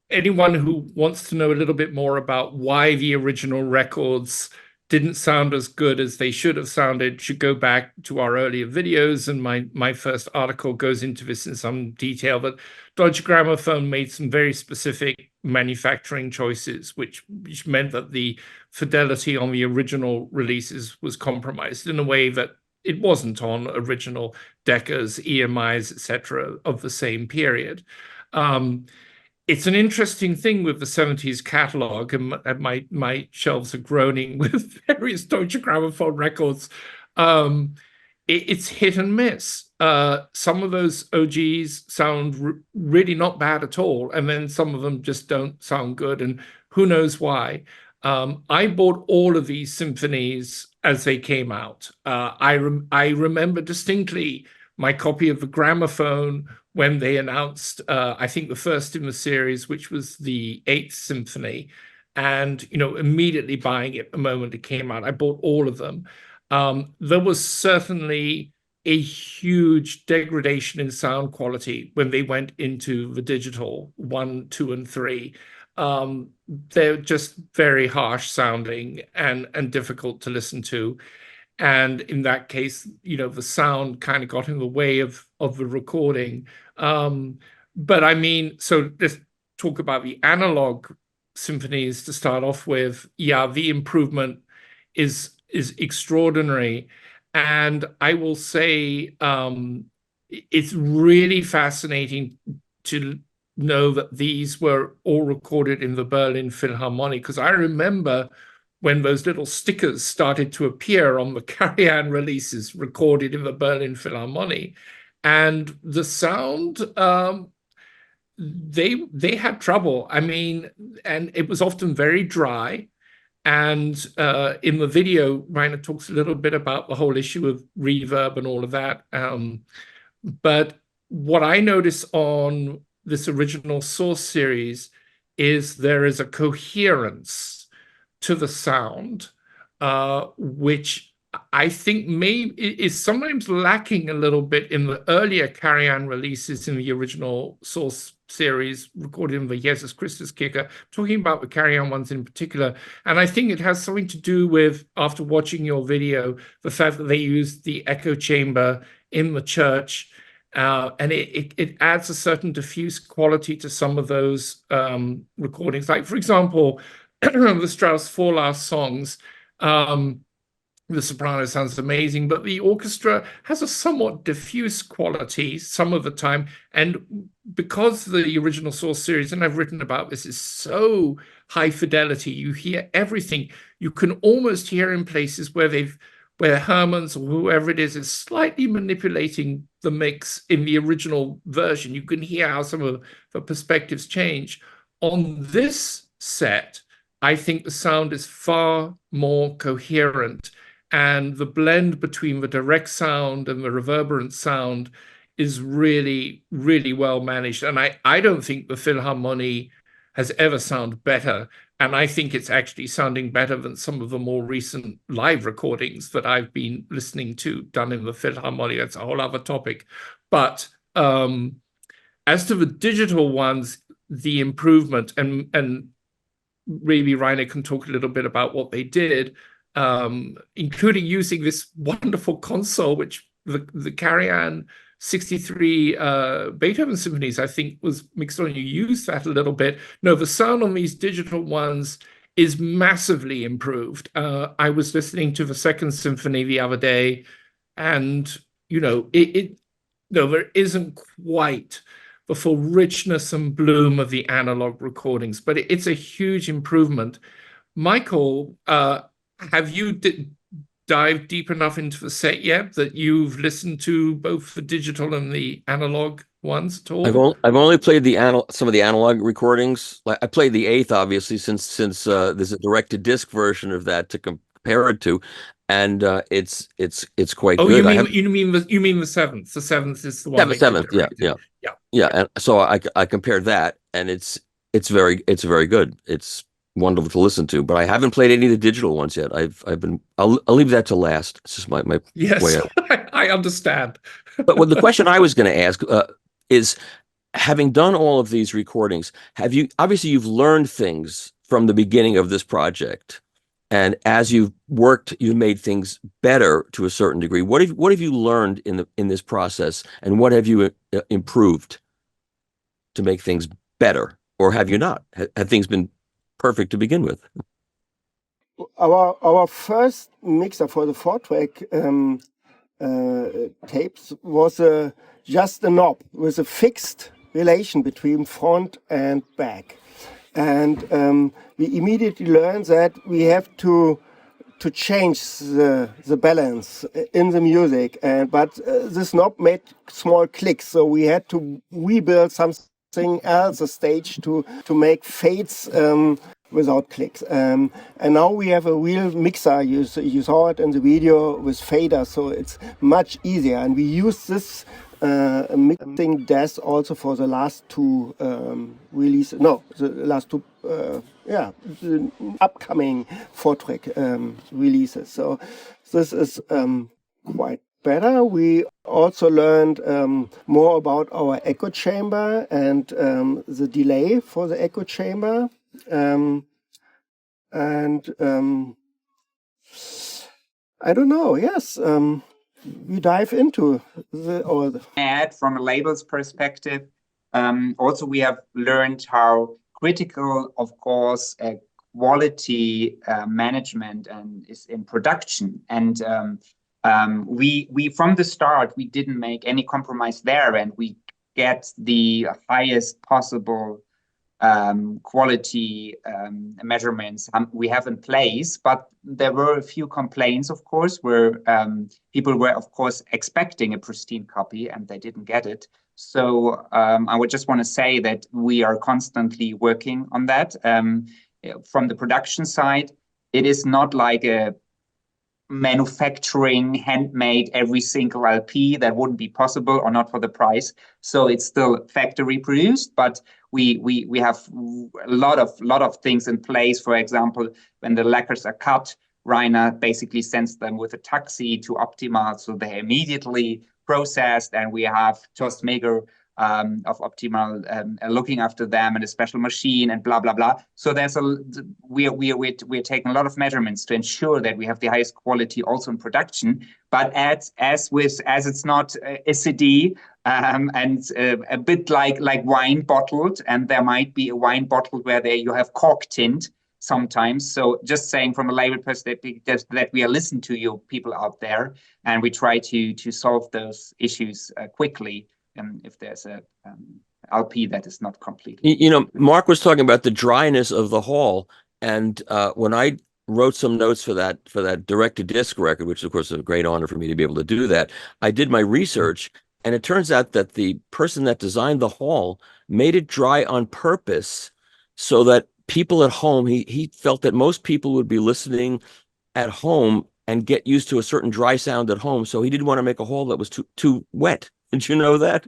anyone who wants to know a little bit more about why the original records didn't sound as good as they should have sounded should go back to our earlier videos. And my first article goes into this in some detail, that Deutsche Grammophon made some very specific manufacturing choices, which meant that the fidelity on the original releases was compromised in a way that it wasn't on original Deckers, EMIs, etc. of the same period. It's an interesting thing with the 70s catalog, and my shelves are groaning with various Deutsche Grammophon records. It's hit and miss. Some of those OGs sound really not bad at all, and then some of them just don't sound good, and who knows why. I bought all of these symphonies as they came out. I remember distinctly my copy of the Gramophone when they announced, I think, the first in the series, which was the 8th Symphony, and, you know, immediately buying it the moment it came out. I bought all of them. There was certainly a huge degradation in sound quality when they went into the digital 1, 2, and 3. They're just very harsh sounding and difficult to listen to. And in that case, you know, the sound kind of got in the way of the recording. But I mean, so let's talk about the analog symphonies to start off with. Yeah, the improvement is extraordinary. And I will say it's really fascinating to know that these were all recorded in the Berlin Philharmonic, because I remember when those little stickers started to appear on the Karajan releases recorded in the Berlin Philharmonic, and the sound, they had trouble. I mean, and it was often very dry. And in the video, Rainer talks a little bit about the whole issue of reverb and all of that. But what I notice on this original source series is there is a coherence to the sound, which I think is sometimes lacking a little bit in the earlier Karajan releases in the original source series recorded in the Jesus Christus Kirche, talking about the Karajan ones in particular. And I think it has something to do with, after watching your video, the fact that they used the echo chamber in the church. And it adds a certain diffuse quality to some of those recordings. Like, for example, the Strauss four last songs, the soprano sounds amazing, but the orchestra has a somewhat diffuse quality some of the time. And because the original source series, and I've written about this, is so high fidelity, you hear everything. You can almost hear in places where Herman's or whoever it is slightly manipulating the mix in the original version. You can hear how some of the perspectives change. On this set, I think the sound is far more coherent, and the blend between the direct sound and the reverberant sound is really, really well managed. And I don't think the Philharmonie has ever sounded better. And I think it's actually sounding better than some of the more recent live recordings that I've been listening to done in the Philharmonie. That's a whole other topic. But as to the digital ones, the improvement, and maybe Rainer can talk a little bit about what they did, including using this wonderful console, which the Karajan 63 Beethoven symphonies, I think, was mixed on. You use that a little bit. No, the sound on these digital ones is massively improved. I was listening to the second symphony the other day, and there isn't quite the full richness and bloom of the analog recordings, but it's a huge improvement. Michael, have you dived deep enough into the set yet that you've listened to both the digital and the analog ones at all? I've only played some of the analog recordings. Like, I played the eighth, obviously, since there's a direct-to-disc version of that to compare it to, and it's quite good. You mean the seventh? The seventh is the one. Yeah, the seventh. Yeah. And so I compared that, and it's very good. It's wonderful to listen to, but I haven't played any of the digital ones yet. I'll leave that to last. It's just my yes, way. I understand. But the question I was going to ask is, having done all of these recordings, obviously you've learned things from the beginning of this project, and as you've worked, you've made things better to a certain degree. What have you learned in this process, and what have you improved to make things better, or have you not? Have things been perfect to begin with? Our first mixer for the 4-track tapes was just a knob with a fixed relation between front and back, and we immediately learned that we have to change the balance in the music, but this knob made small clicks, so we had to rebuild something else, a stage to make fades without clicks. And now we have a real mixer. You saw it in the video with faders, so it's much easier. And we use this mixing desk also for the last two releases. No, the last two, the upcoming 4-track releases. So this is quite better. We also learned more about our echo chamber and the delay for the echo chamber. I don't know. Yes, we dive into add from a label's perspective. also we have learned how critical, of course, quality management and is in production. And we from the start, we didn't make any compromise there, and we get the highest possible quality measurements we have in place. But there were a few complaints, of course, where people were, of course, expecting a pristine copy and they didn't get it. So I would just want to say that we are constantly working on that. From the production side, it is not like a manufacturing handmade every single LP. That wouldn't be possible, or not for the price. So it's still factory produced, but we have a lot of things in place. For example, when the lacquers are cut, Rainer basically sends them with a taxi to Optimal, so they're immediately processed, and we have Torst Meger of Optimal looking after them, and a special machine, and blah blah blah. So there's we're taking a lot of measurements to ensure that we have the highest quality also in production. But as it's not a CD and a bit like wine bottled, and there might be a wine bottle where you have cork tint sometimes. So just saying from a label perspective that we are listening to you people out there, and we try to solve those issues quickly. If there's a LP that is not completely. You know, Mark was talking about the dryness of the hall, and when I wrote some notes for that direct-to-disc record, which of course is a great honor for me to be able to do that, I did my research, and it turns out that the person that designed the hall made it dry on purpose so that people at home, he felt that most people would be listening at home and get used to a certain dry sound at home, so he didn't want to make a hall that was too wet. Did you know that?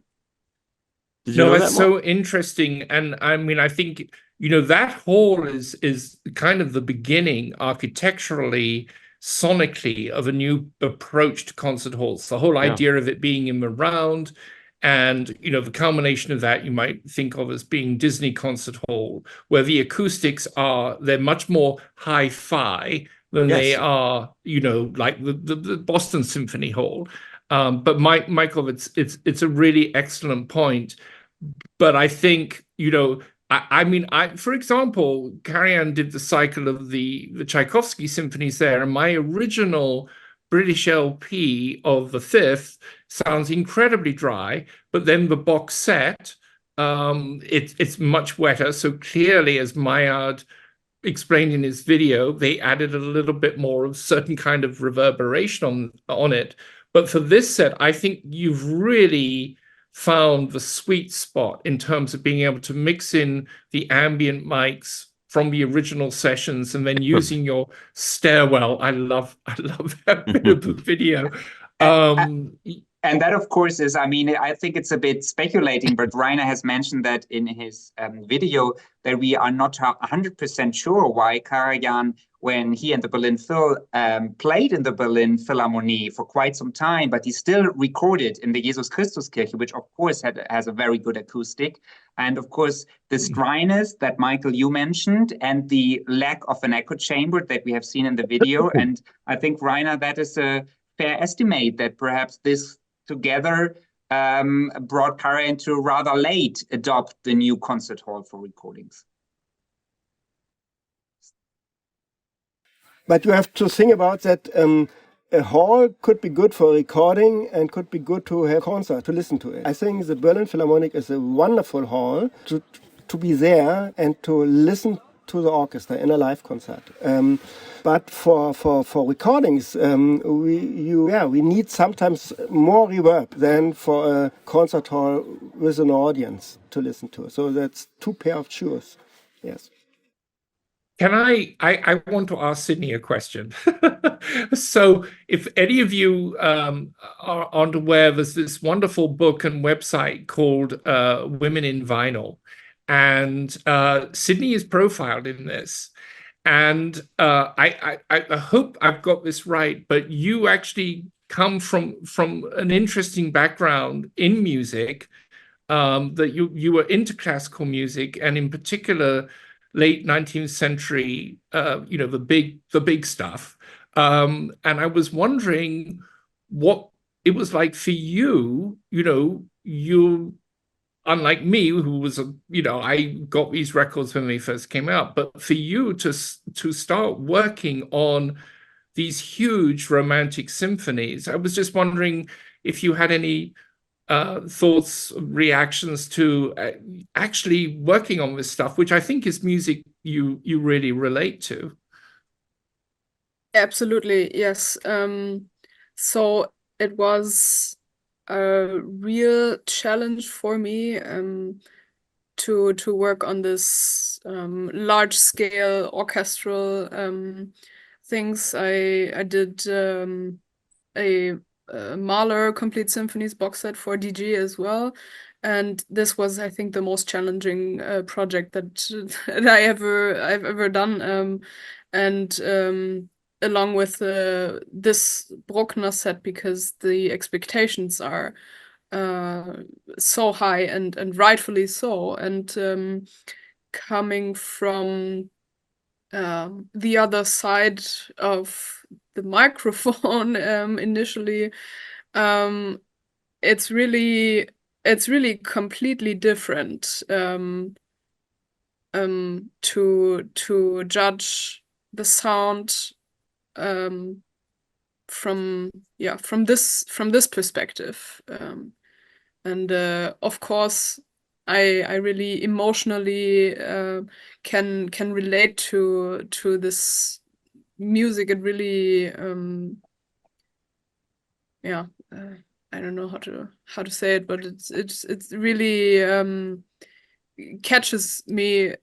Did you know it's that, so interesting. And I mean, I think, you know, that hall is kind of the beginning architecturally, sonically, of a new approach to concert halls. The whole idea of it being in the round, and, you know, the culmination of that you might think of as being Disney Concert Hall, where the acoustics they're much more hi-fi than they are, you know, like the Boston Symphony Hall. But Michael, it's a really excellent point. But I think, you know, I mean, for example, Karajan did the cycle of the Tchaikovsky symphonies there, and my original British LP of the fifth sounds incredibly dry, but then the box set, it's much wetter. So clearly, as Maillard explained in his video, they added a little bit more of certain kind of reverberation on it. But for this set, I think you've really found the sweet spot in terms of being able to mix in the ambient mics from the original sessions, and then using your stairwell. I love that bit of the video. And that, of course, is, I mean, I think it's a bit speculating, but Rainer has mentioned that in his video, that we are not 100% sure why Karajan, when he and the Berlin Phil played in the Berlin Philharmonie for quite some time, but he still recorded in the Jesus Christus Kirche, which of course has a very good acoustic. And of course, this dryness that Michael, you mentioned, and the lack of an echo chamber that we have seen in the video. And I think, Rainer, that is a fair estimate that perhaps this together brought Karajan to rather late adopt the new concert hall for recordings. But you have to think about that a hall could be good for recording and could be good to have concert, to listen to it. I think the Berlin Philharmonic is a wonderful hall to be there and to listen to the orchestra in a live concert. But for recordings, we need sometimes more reverb than for a concert hall with an audience to listen to. So that's two pair of shoes. Yes. Can I want to ask Sidney a question. So if any of you aren't aware, there's this wonderful book and website called Women in Vinyl. And Sidney is profiled in this. And I hope I've got this right, but you actually come from an interesting background in music, that you were into classical music, and in particular, late 19th century, you know, the big stuff. And I was wondering what it was like for you. You know, you unlike me, who was, I got these records when they first came out, but for you to start working on these huge romantic symphonies, I was just wondering if you had any thoughts, reactions to actually working on this stuff, which I think is music you really relate to. Absolutely, yes. So it was a real challenge for me to work on this large scale orchestral things. I did a Mahler Complete Symphonies box set for DG as well. And this was, I think, the most challenging project that I've ever done. Along with this Bruckner set, because the expectations are so high and rightfully so. And coming from the other side of the microphone initially, it's really completely different to judge the sound from this perspective, and of course I really emotionally can relate to this music. It really I don't know how to say it, but it's really catches me.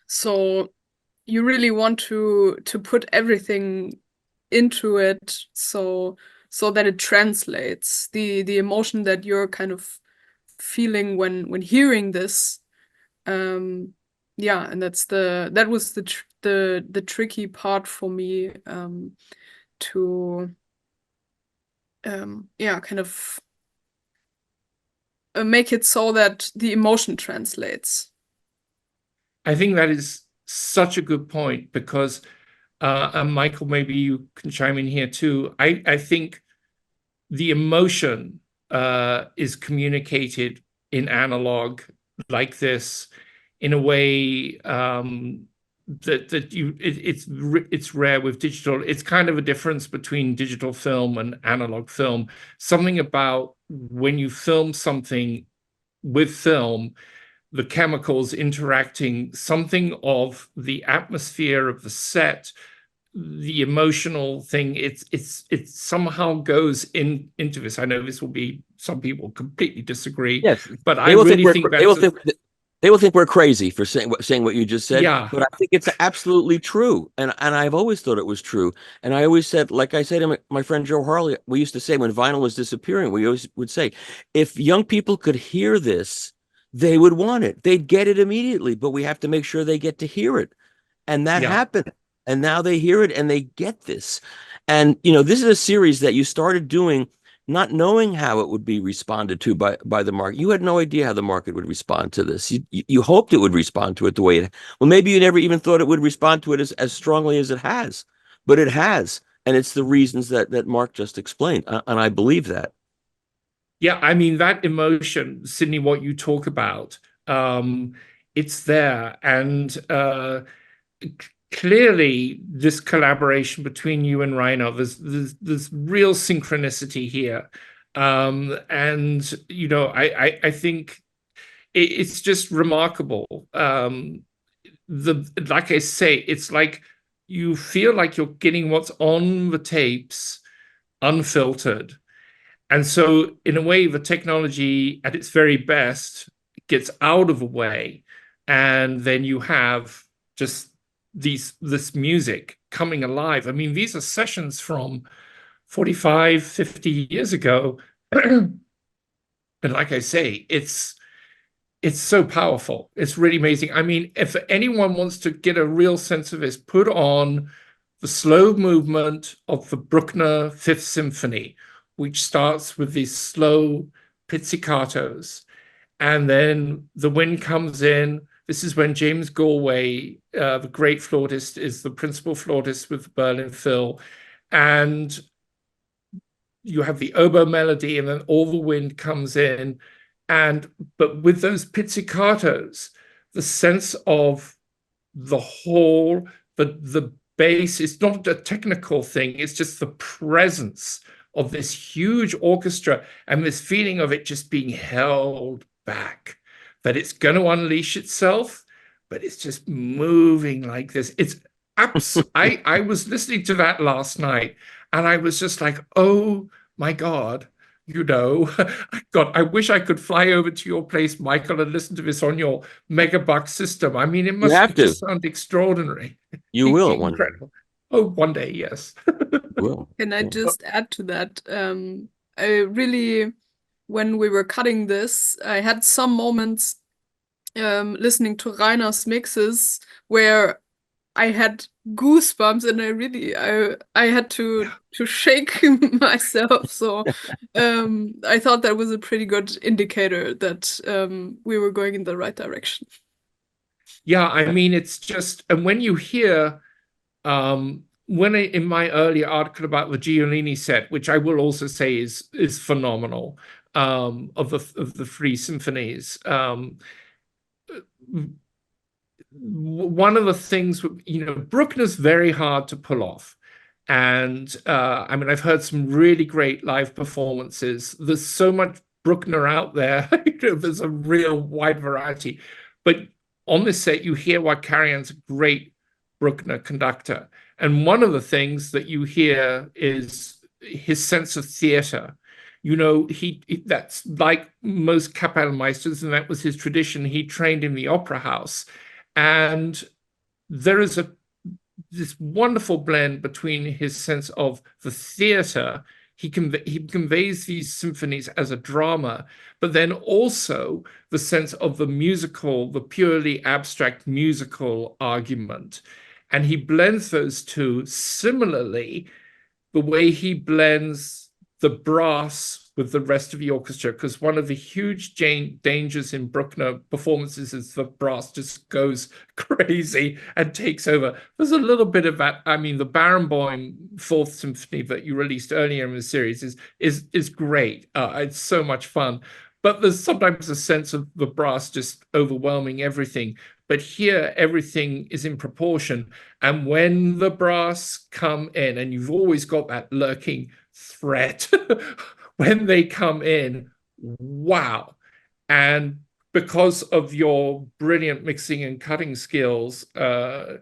So you really want to put everything into it, so that it translates the emotion that you're kind of feeling when hearing this. And that was the tricky part for me, to kind of make it so that the emotion translates. I think that is such a good point, because Michael, maybe you can chime in here too. I think the emotion is communicated in analog like this in a way it's rare with digital. It's kind of a difference between digital film and analog film. Something about when you film something with film, the chemicals interacting, something of the atmosphere of the set, the emotional thing, it somehow goes into this. I know this will be, some people completely disagree. Yes, but I really think they will think we're crazy for saying what you just said. Yeah. But I think it's absolutely true, and I've always thought it was true. And I always said, like I said to my friend Joe Harley, we used to say when vinyl was disappearing, we always would say, if young people could hear this, they would want it. They'd get it immediately, but we have to make sure they get to hear it. And that happened. And now they hear it and they get this. And, this is a series that you started doing not knowing how it would be responded to by the market. You had no idea how the market would respond to this. You hoped it would respond to it the way it, well, maybe you never even thought it would respond to it as strongly as it has, but it has. And it's the reasons that Mark just explained. And I believe that. Yeah, I mean, that emotion, Sidney, what you talk about, it's there. And clearly, this collaboration between you and Rainer, there's real synchronicity here. And, I think it's just remarkable. Like I say, it's like you feel like you're getting what's on the tapes unfiltered. And so, in a way, the technology at its very best gets out of the way, and then you have just this music coming alive. I mean, these are sessions from 45, 50 years ago. And like I say, it's so powerful. It's really amazing. I mean, if anyone wants to get a real sense of this, put on the slow movement of the Bruckner Fifth Symphony, which starts with these slow pizzicatos. And then the wind comes in. This is when James Galway, the great flautist, is the principal flautist with the Berlin Phil. And you have the oboe melody, and then all the wind comes in. But with those pizzicatos, the sense of the whole, the bass, it's not a technical thing, it's just the presence of this huge orchestra and this feeling of it just being held back, that it's going to unleash itself, but it's just moving like this. It's I was listening to that last night and I was just like, oh my God, God, I wish I could fly over to your place, Michael, and listen to this on your megabuck system. I mean, it must just sound extraordinary. You will one day. Incredible. Oh, one day, yes. Will. Can I just add to that? I really, when we were cutting this, I had some moments listening to Rainer's mixes where I had goosebumps and I had to shake myself. So I thought that was a pretty good indicator that we were going in the right direction. Yeah, I mean, it's just, and when you hear, in my earlier article about the Giolini set, which I will also say is phenomenal, of the three symphonies, one of the things, Bruckner's very hard to pull off. And I mean, I've heard some really great live performances. There's so much Bruckner out there. There's a real wide variety. But on this set, you hear why Karajan's a great Bruckner conductor. And one of the things that you hear is his sense of theater. That's like most Kapellmeisters, and that was his tradition. He trained in the opera house. And there is this wonderful blend between his sense of the theater. He conveys these symphonies as a drama, but then also the sense of the musical, the purely abstract musical argument. And he blends those two similarly, the way he blends the brass with the rest of the orchestra, because one of the huge dangers in Bruckner performances is the brass just goes crazy and takes over. There's a little bit of that. I mean, the Barenboim Fourth Symphony that you released earlier in the series is great. It's so much fun. But there's sometimes a sense of the brass just overwhelming everything. But here, everything is in proportion. And when the brass come in, and you've always got that lurking threat, when they come in, wow. And because of your brilliant mixing and cutting skills, the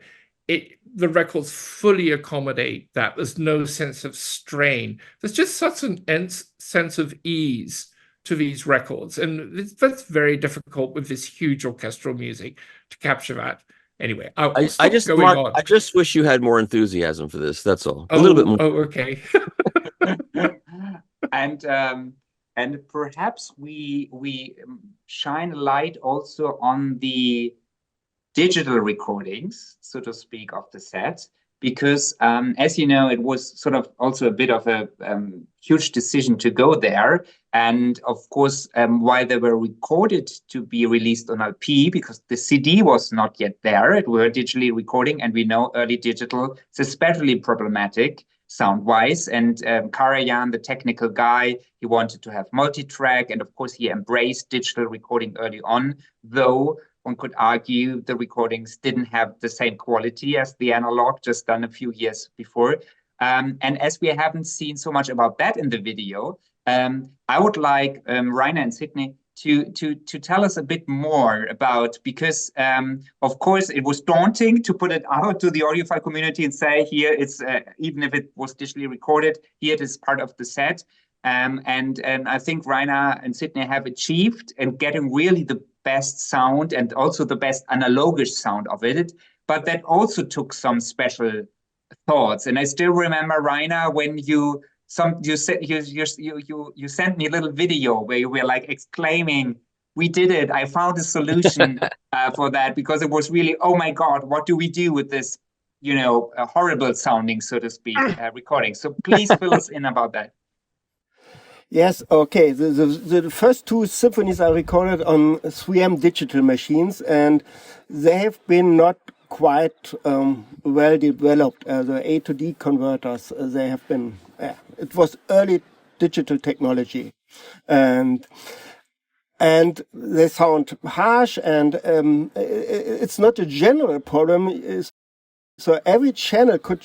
records fully accommodate that. There's no sense of strain. There's just such an sense of ease to these records. And that's very difficult with this huge orchestral music to capture that. Anyway, I just wish you had more enthusiasm for this. That's all. A little bit more. Oh, okay. And perhaps we shine a light also on the digital recordings, so to speak, of the set, because as you know, it was sort of also a bit of a huge decision to go there. And of course, while they were recorded to be released on LP, because the CD was not yet there, it were digitally recording, and we know early digital is especially problematic sound-wise. And Karajan, the technical guy, he wanted to have multitrack, and of course he embraced digital recording early on, though one could argue the recordings didn't have the same quality as the analog just done a few years before. And as we haven't seen so much about that in the video, I would like Rainer and Sidney to tell us a bit more about, because of course it was daunting to put it out to the audiophile community and say, here it's even if it was digitally recorded, here it is part of the set. And I think Rainer and Sidney have achieved and getting really the best sound and also the best analogish sound of it, but that also took some special thoughts. And I still remember, Rainer, when you sent me a little video where you were like exclaiming, "We did it! I found a solution for that," because it was really, oh my God, what do we do with this, horrible sounding, so to speak, recording? So please fill us in about that. Yes, okay. The first two symphonies are recorded on 3M digital machines, and they have been not quite well developed. The A to D converters, they have been, it was early digital technology. And and they sound harsh, and it's not a general problem. So every channel could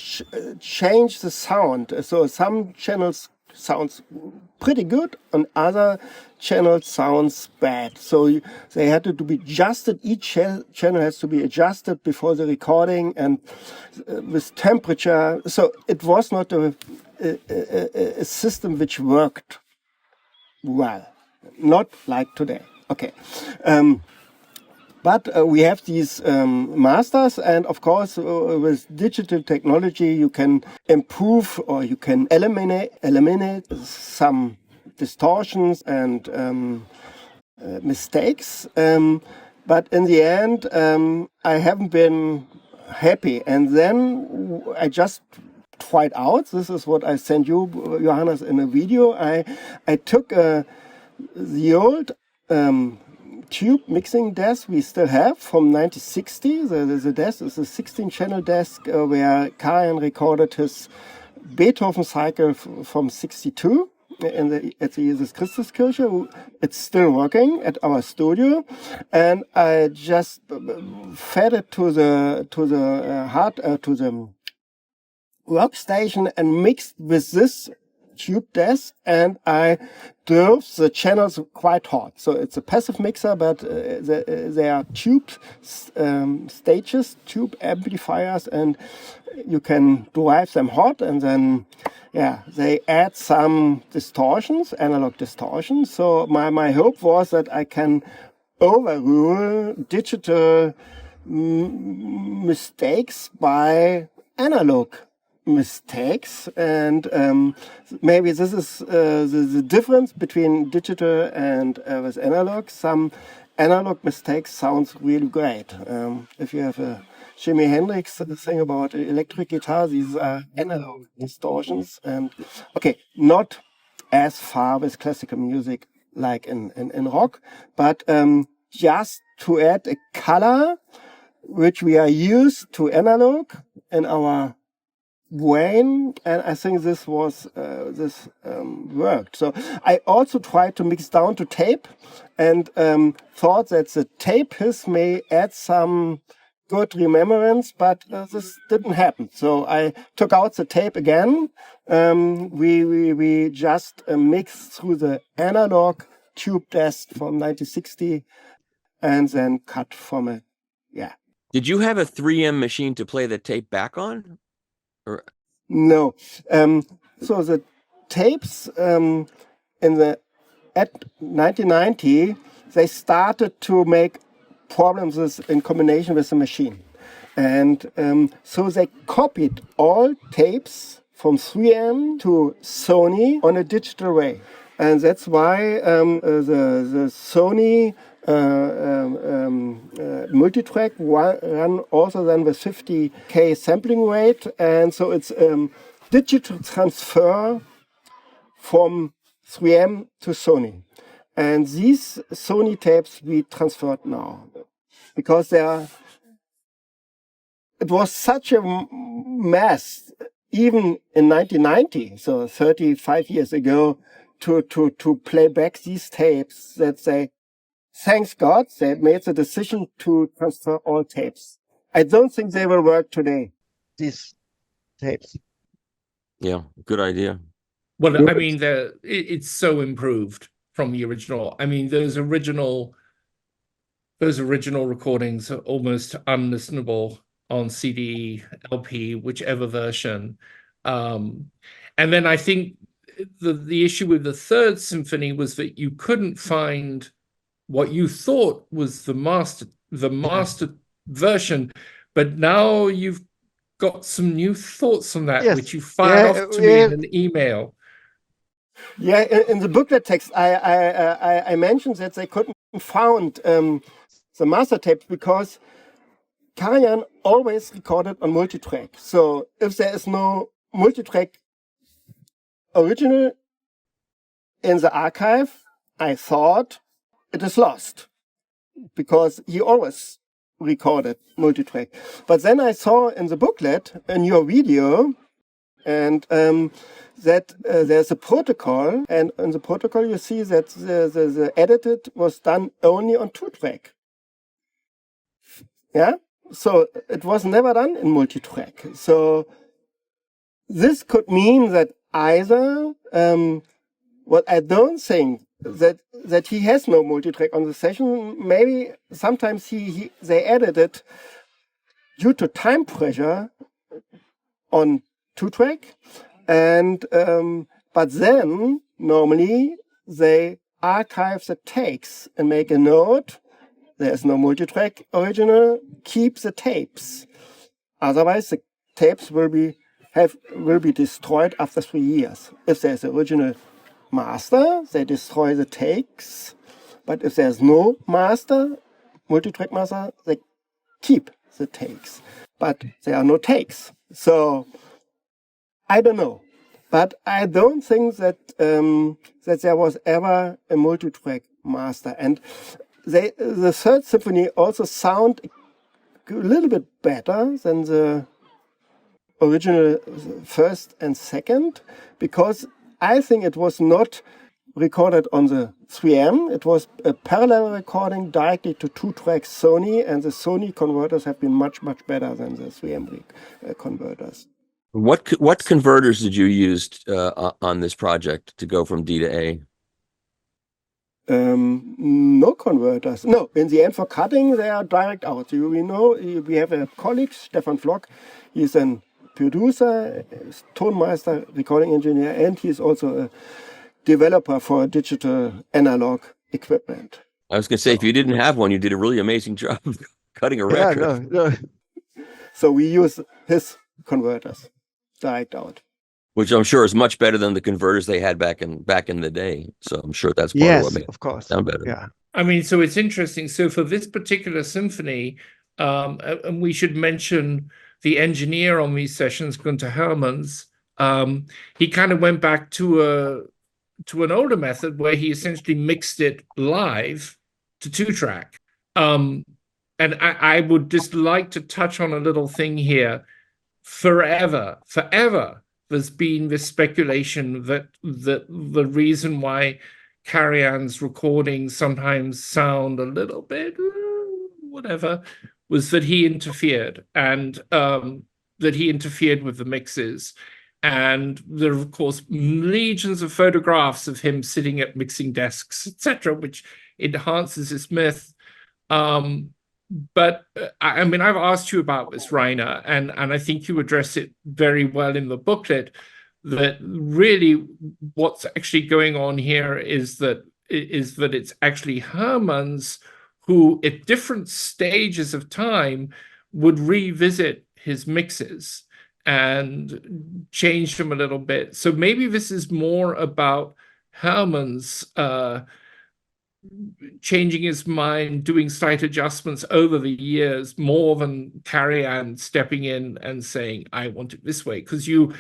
change the sound. So some channels sounds pretty good, and other channels sounds bad. So they had to be adjusted. Each channel has to be adjusted before the recording, and with temperature. So it was not a system which worked well, not like today. Okay. But we have these masters, and of course, with digital technology, you can improve or you can eliminate some distortions and mistakes. But in the end, I haven't been happy. And then I just tried out. This is what I sent you, Johannes, in a video. I took the old tube mixing desk we still have from 1960. The desk is a 16-channel desk where Karajan recorded his Beethoven cycle from 62 at the Jesus Christus Kirche. It's still working at our studio, and I just fed it to the workstation and mixed with this tube desk, and I drove the channels quite hot. So it's a passive mixer, but they are tube stages, tube amplifiers, and you can drive them hot, and then they add some distortions, analog distortions. So my hope was that I can overrule digital mistakes by analog mistakes, and maybe this is the difference between digital and with analog. Some analog mistakes sounds really great. If you have a Jimi Hendrix thing about electric guitar, these are analog distortions, and okay, not as far with classical music like in rock, but just to add a color which we are used to analog in our brain, and I think this was worked. So I also tried to mix down to tape, and thought that the tape hiss may add some good remembrance, but this didn't happen. So I took out the tape again. We just mixed through the analog tube desk from 1960, and then cut from it. Yeah. Did you have a 3M machine to play the tape back on? Or? No. So the tapes at 1990, they started to make problems in combination with the machine, and so they copied all tapes from 3M to Sony on a digital way, and that's why the Sony multitrack run also then with 50K sampling rate, and so it's digital transfer from 3M to Sony. And these Sony tapes we transferred now because it was such a mess even in 1990, so 35 years ago, to play back these tapes that they, thanks God, they made the decision to transfer all tapes. I don't think they will work today, these tapes. Yeah, good idea. Well, I mean, it's so improved from the original. I mean, those original recordings are almost unlistenable on CD, LP, whichever version. And then I think the issue with the third symphony was that you couldn't find what you thought was the master version, but now you've got some new thoughts on that, which you fired off to me in an email. Yeah, in the booklet text, I mentioned that they couldn't found the master tapes because Karajan always recorded on multitrack. So if there is no multitrack original in the archive, I thought it is lost because he always recorded multitrack. But then I saw in the booklet in your video and that there's a protocol, and in the protocol you see that the edited was done only on 2-track. Yeah, so it was never done in multi-track. So this could mean that either what I don't think that he has no multi-track on the session. Maybe sometimes they edited due to time pressure on 2-track, and but then normally they archive the takes and make a note. There's no multi-track original. Keep the tapes. Otherwise, the tapes will be destroyed after 3 years. If there's original master, they destroy the takes. But if there's no master, multi-track master, they keep the takes. But there are no takes. So I don't know. But I don't think that that there was ever a multi-track master. And the third symphony also sound a little bit better than the original first and second, because I think it was not recorded on the 3M. It was a parallel recording directly to 2-track Sony, and the Sony converters have been much, much better than the 3M converters. What converters did you use on this project to go from D to A? No converters. No, in the end for cutting, they are direct out. We have a colleague, Stefan Flock. He's a producer, tonmeister, recording engineer, and he's also a developer for digital analog equipment. I was going to say, if you didn't have one, you did a really amazing job cutting a record. Yeah, no. So we use his converters, direct out. Which I'm sure is much better than the converters they had back in the day. So I'm sure that's part of what made it sound better. Yeah. I mean, so it's interesting. So for this particular symphony, and we should mention the engineer on these sessions, Gunther Hermanns, he kind of went back to an older method where he essentially mixed it live to 2-track. And I would just like to touch on a little thing here. Forever, there's been this speculation that the reason why Karajan's recordings sometimes sound a little bit whatever was that he interfered, and that he interfered with the mixes. And there are, of course, legions of photographs of him sitting at mixing desks, etc., which enhances this myth. But I mean, I've asked you about this, Rainer, and I think you address it very well in the booklet, that really what's actually going on here is that it's actually Hermanns who, at different stages of time, would revisit his mixes and change them a little bit. So maybe this is more about Hermanns changing his mind, doing slight adjustments over the years, more than Karajan stepping in and saying, I want it this way. Because you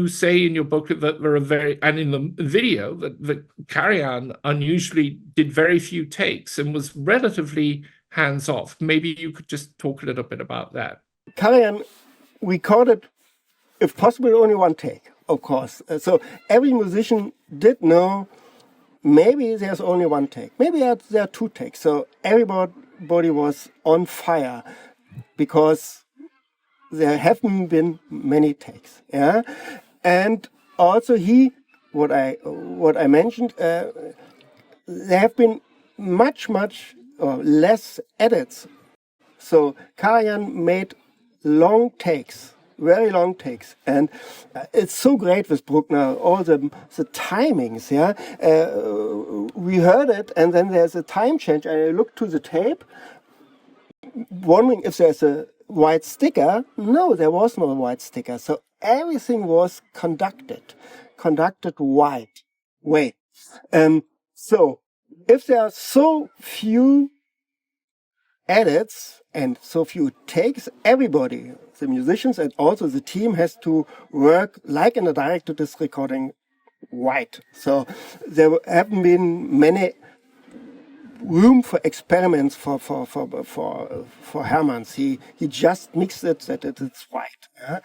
say in your book that there are and in the video, that Karajan unusually did very few takes and was relatively hands-off. Maybe you could just talk a little bit about that. Karajan recorded, if possible, only one take, of course. So every musician did know maybe there's only one take. Maybe there are 2 takes. So everybody was on fire because there haven't been many takes. Yeah, and also what I mentioned, there have been much less edits. So Karajan made long takes. Very long takes, and it's so great with Bruckner, all the timings, yeah. We heard it, and then there's a time change, and I looked to the tape, wondering if there's a white sticker. No, there was no white sticker, so everything was conducted white way. So if there are so few edits and so few takes, everybody, the musicians and also the team, has to work like in a direct-to-disc recording white. So there haven't been many room for experiments for Hermanns. He just mixed it that it's white. Yeah?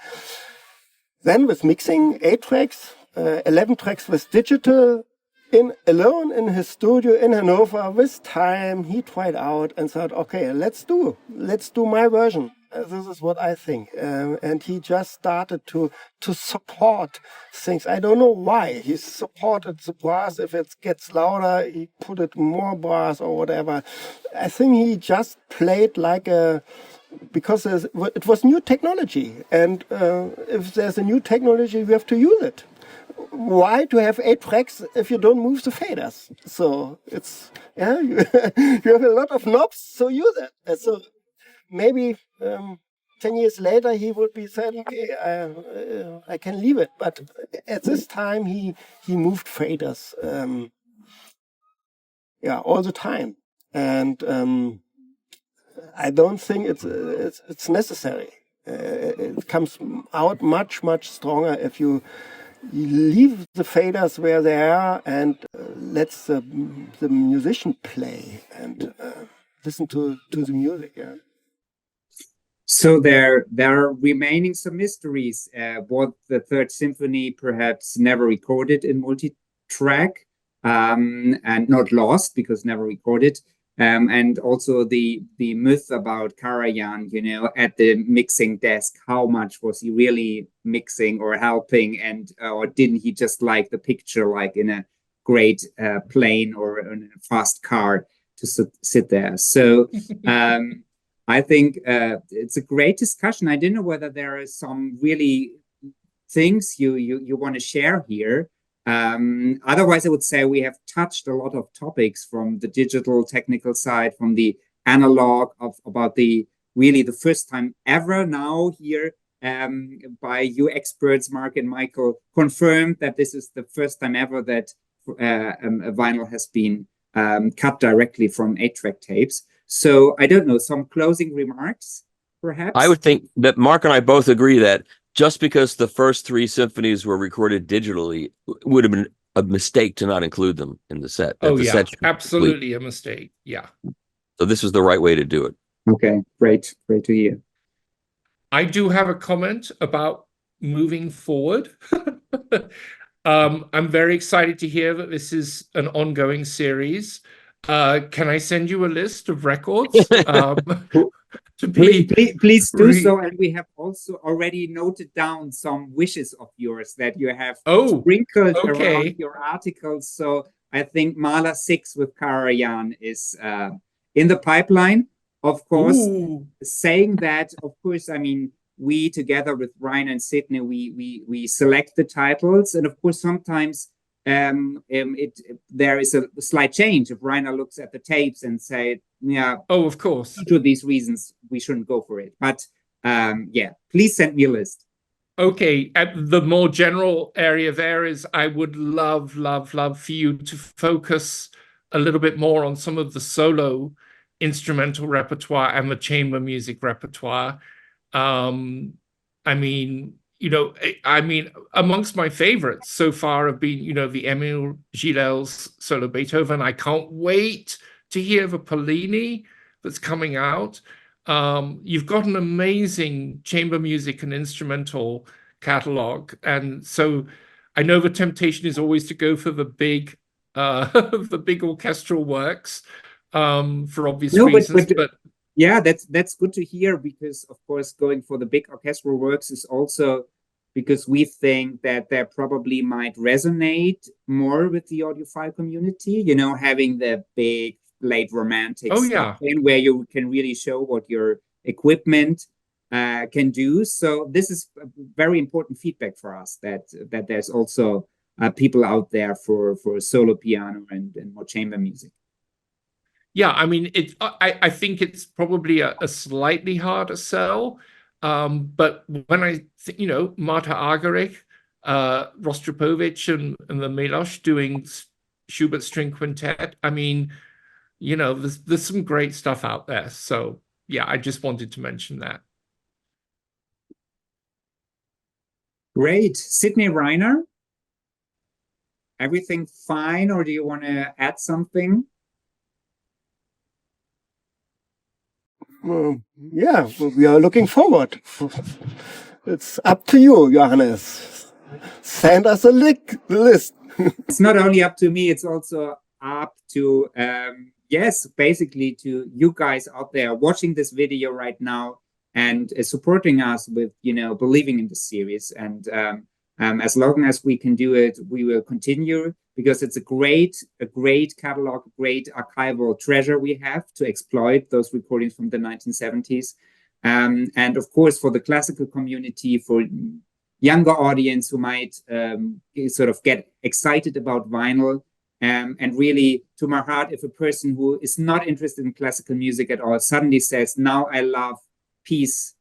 then with mixing, 8 tracks, 11 tracks with digital, alone in his studio in Hanover. With time, he tried out and thought, okay, let's do my version. This is what I think. And he just started to support things. I don't know why. He supported the brass. If it gets louder, he put it more brass or whatever. I think he just played like because it was new technology. And if there's a new technology, we have to use it. Why to have 8 tracks if you don't move the faders? So it's, yeah, you have a lot of knobs, so use it. So maybe 10 years later he would be saying, okay, I can leave it. But at this time he moved faders, all the time. And I don't think it's necessary. It comes out much stronger if you leave the faders where they are and let the musician play and listen to the music. Yeah. So there are remaining some mysteries. What the Third Symphony perhaps never recorded in multitrack, and not lost because never recorded. And also the myth about Karajan, at the mixing desk, how much was he really mixing or helping, and or didn't he just like the picture, like in a great plane or in a fast car to sit there? So I think it's a great discussion. I don't know whether there are some really things you want to share here. Otherwise, I would say we have touched a lot of topics from the digital technical side, from the analog, about the first time ever now here by you experts, Mark and Michael, confirmed that this is the first time ever that a vinyl has been cut directly from 8-track tapes. So I don't know, some closing remarks, perhaps? I would think that Mark and I both agree that just because the first 3 symphonies were recorded digitally would have been a mistake to not include them in the set. Absolutely a mistake. Yeah. So this is the right way to do it. Okay, great to hear. I do have a comment about moving forward. I'm very excited to hear that this is an ongoing series. Can I send you a list of records? Please do so, and we have also already noted down some wishes of yours that you have sprinkled around your articles. So I think Mahler 6 with Karajan is in the pipeline, of course. Saying that, of course, I mean, we together with Ryan and Sidney, we select the titles, and of course sometimes there is a slight change. If Rainer looks at the tapes and say, of course, due to these reasons, we shouldn't go for it. But please send me a list. Okay, at the more general area there is, I would love for you to focus a little bit more on some of the solo instrumental repertoire and the chamber music repertoire. Amongst my favorites so far have been, the Emil Gilels solo Beethoven. I can't wait to hear the Polini that's coming out. You've got an amazing chamber music and instrumental catalog. And so I know the temptation is always to go for the big orchestral works for obvious reasons. But yeah, that's good to hear, because of course going for the big orchestral works is also because we think that they probably might resonate more with the audiophile community, having the big late romantic stuff in where you can really show what your equipment can do. So this is very important feedback for us, that there's also people out there for solo piano and more chamber music. Yeah, I mean, I think it's probably a slightly harder sell, but when I think, Marta Argerich, Rostropovich, and the Meillard doing Schubert String Quintet, I mean, there's some great stuff out there. So yeah, I just wanted to mention that. Great. Sidney, Rainer, everything fine, or do you want to add something? We are looking forward. It's up to you, Johannes. Send us a list. It's not only up to me, it's also up to, yes, basically to you guys out there watching this video right now and supporting us with, believing in the series. And as long as we can do it, we will continue, because it's a great catalog, great archival treasure we have to exploit those recordings from the 1970s. And of course, for the classical community, for younger audience who might sort of get excited about vinyl, and really, to my heart, if a person who is not interested in classical music at all suddenly says, now I love piece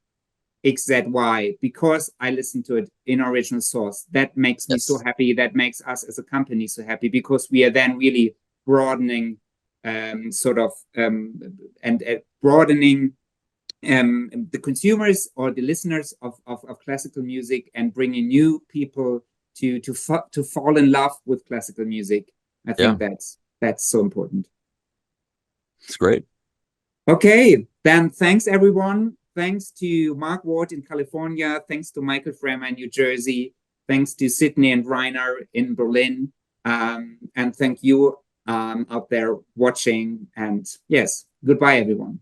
XZY because I listened to it in original source, that makes me so happy. That makes us as a company so happy, because we are then really broadening broadening the consumers or the listeners of classical music, and bringing new people to fall in love with classical music. I think that's so important. It's great. Okay, then thanks everyone. Thanks to Mark Ward in California. Thanks to Michael Fremer in New Jersey. Thanks to Sidney and Rainer in Berlin. And thank you out there watching. And yes, goodbye everyone.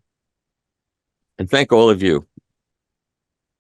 And thank all of you.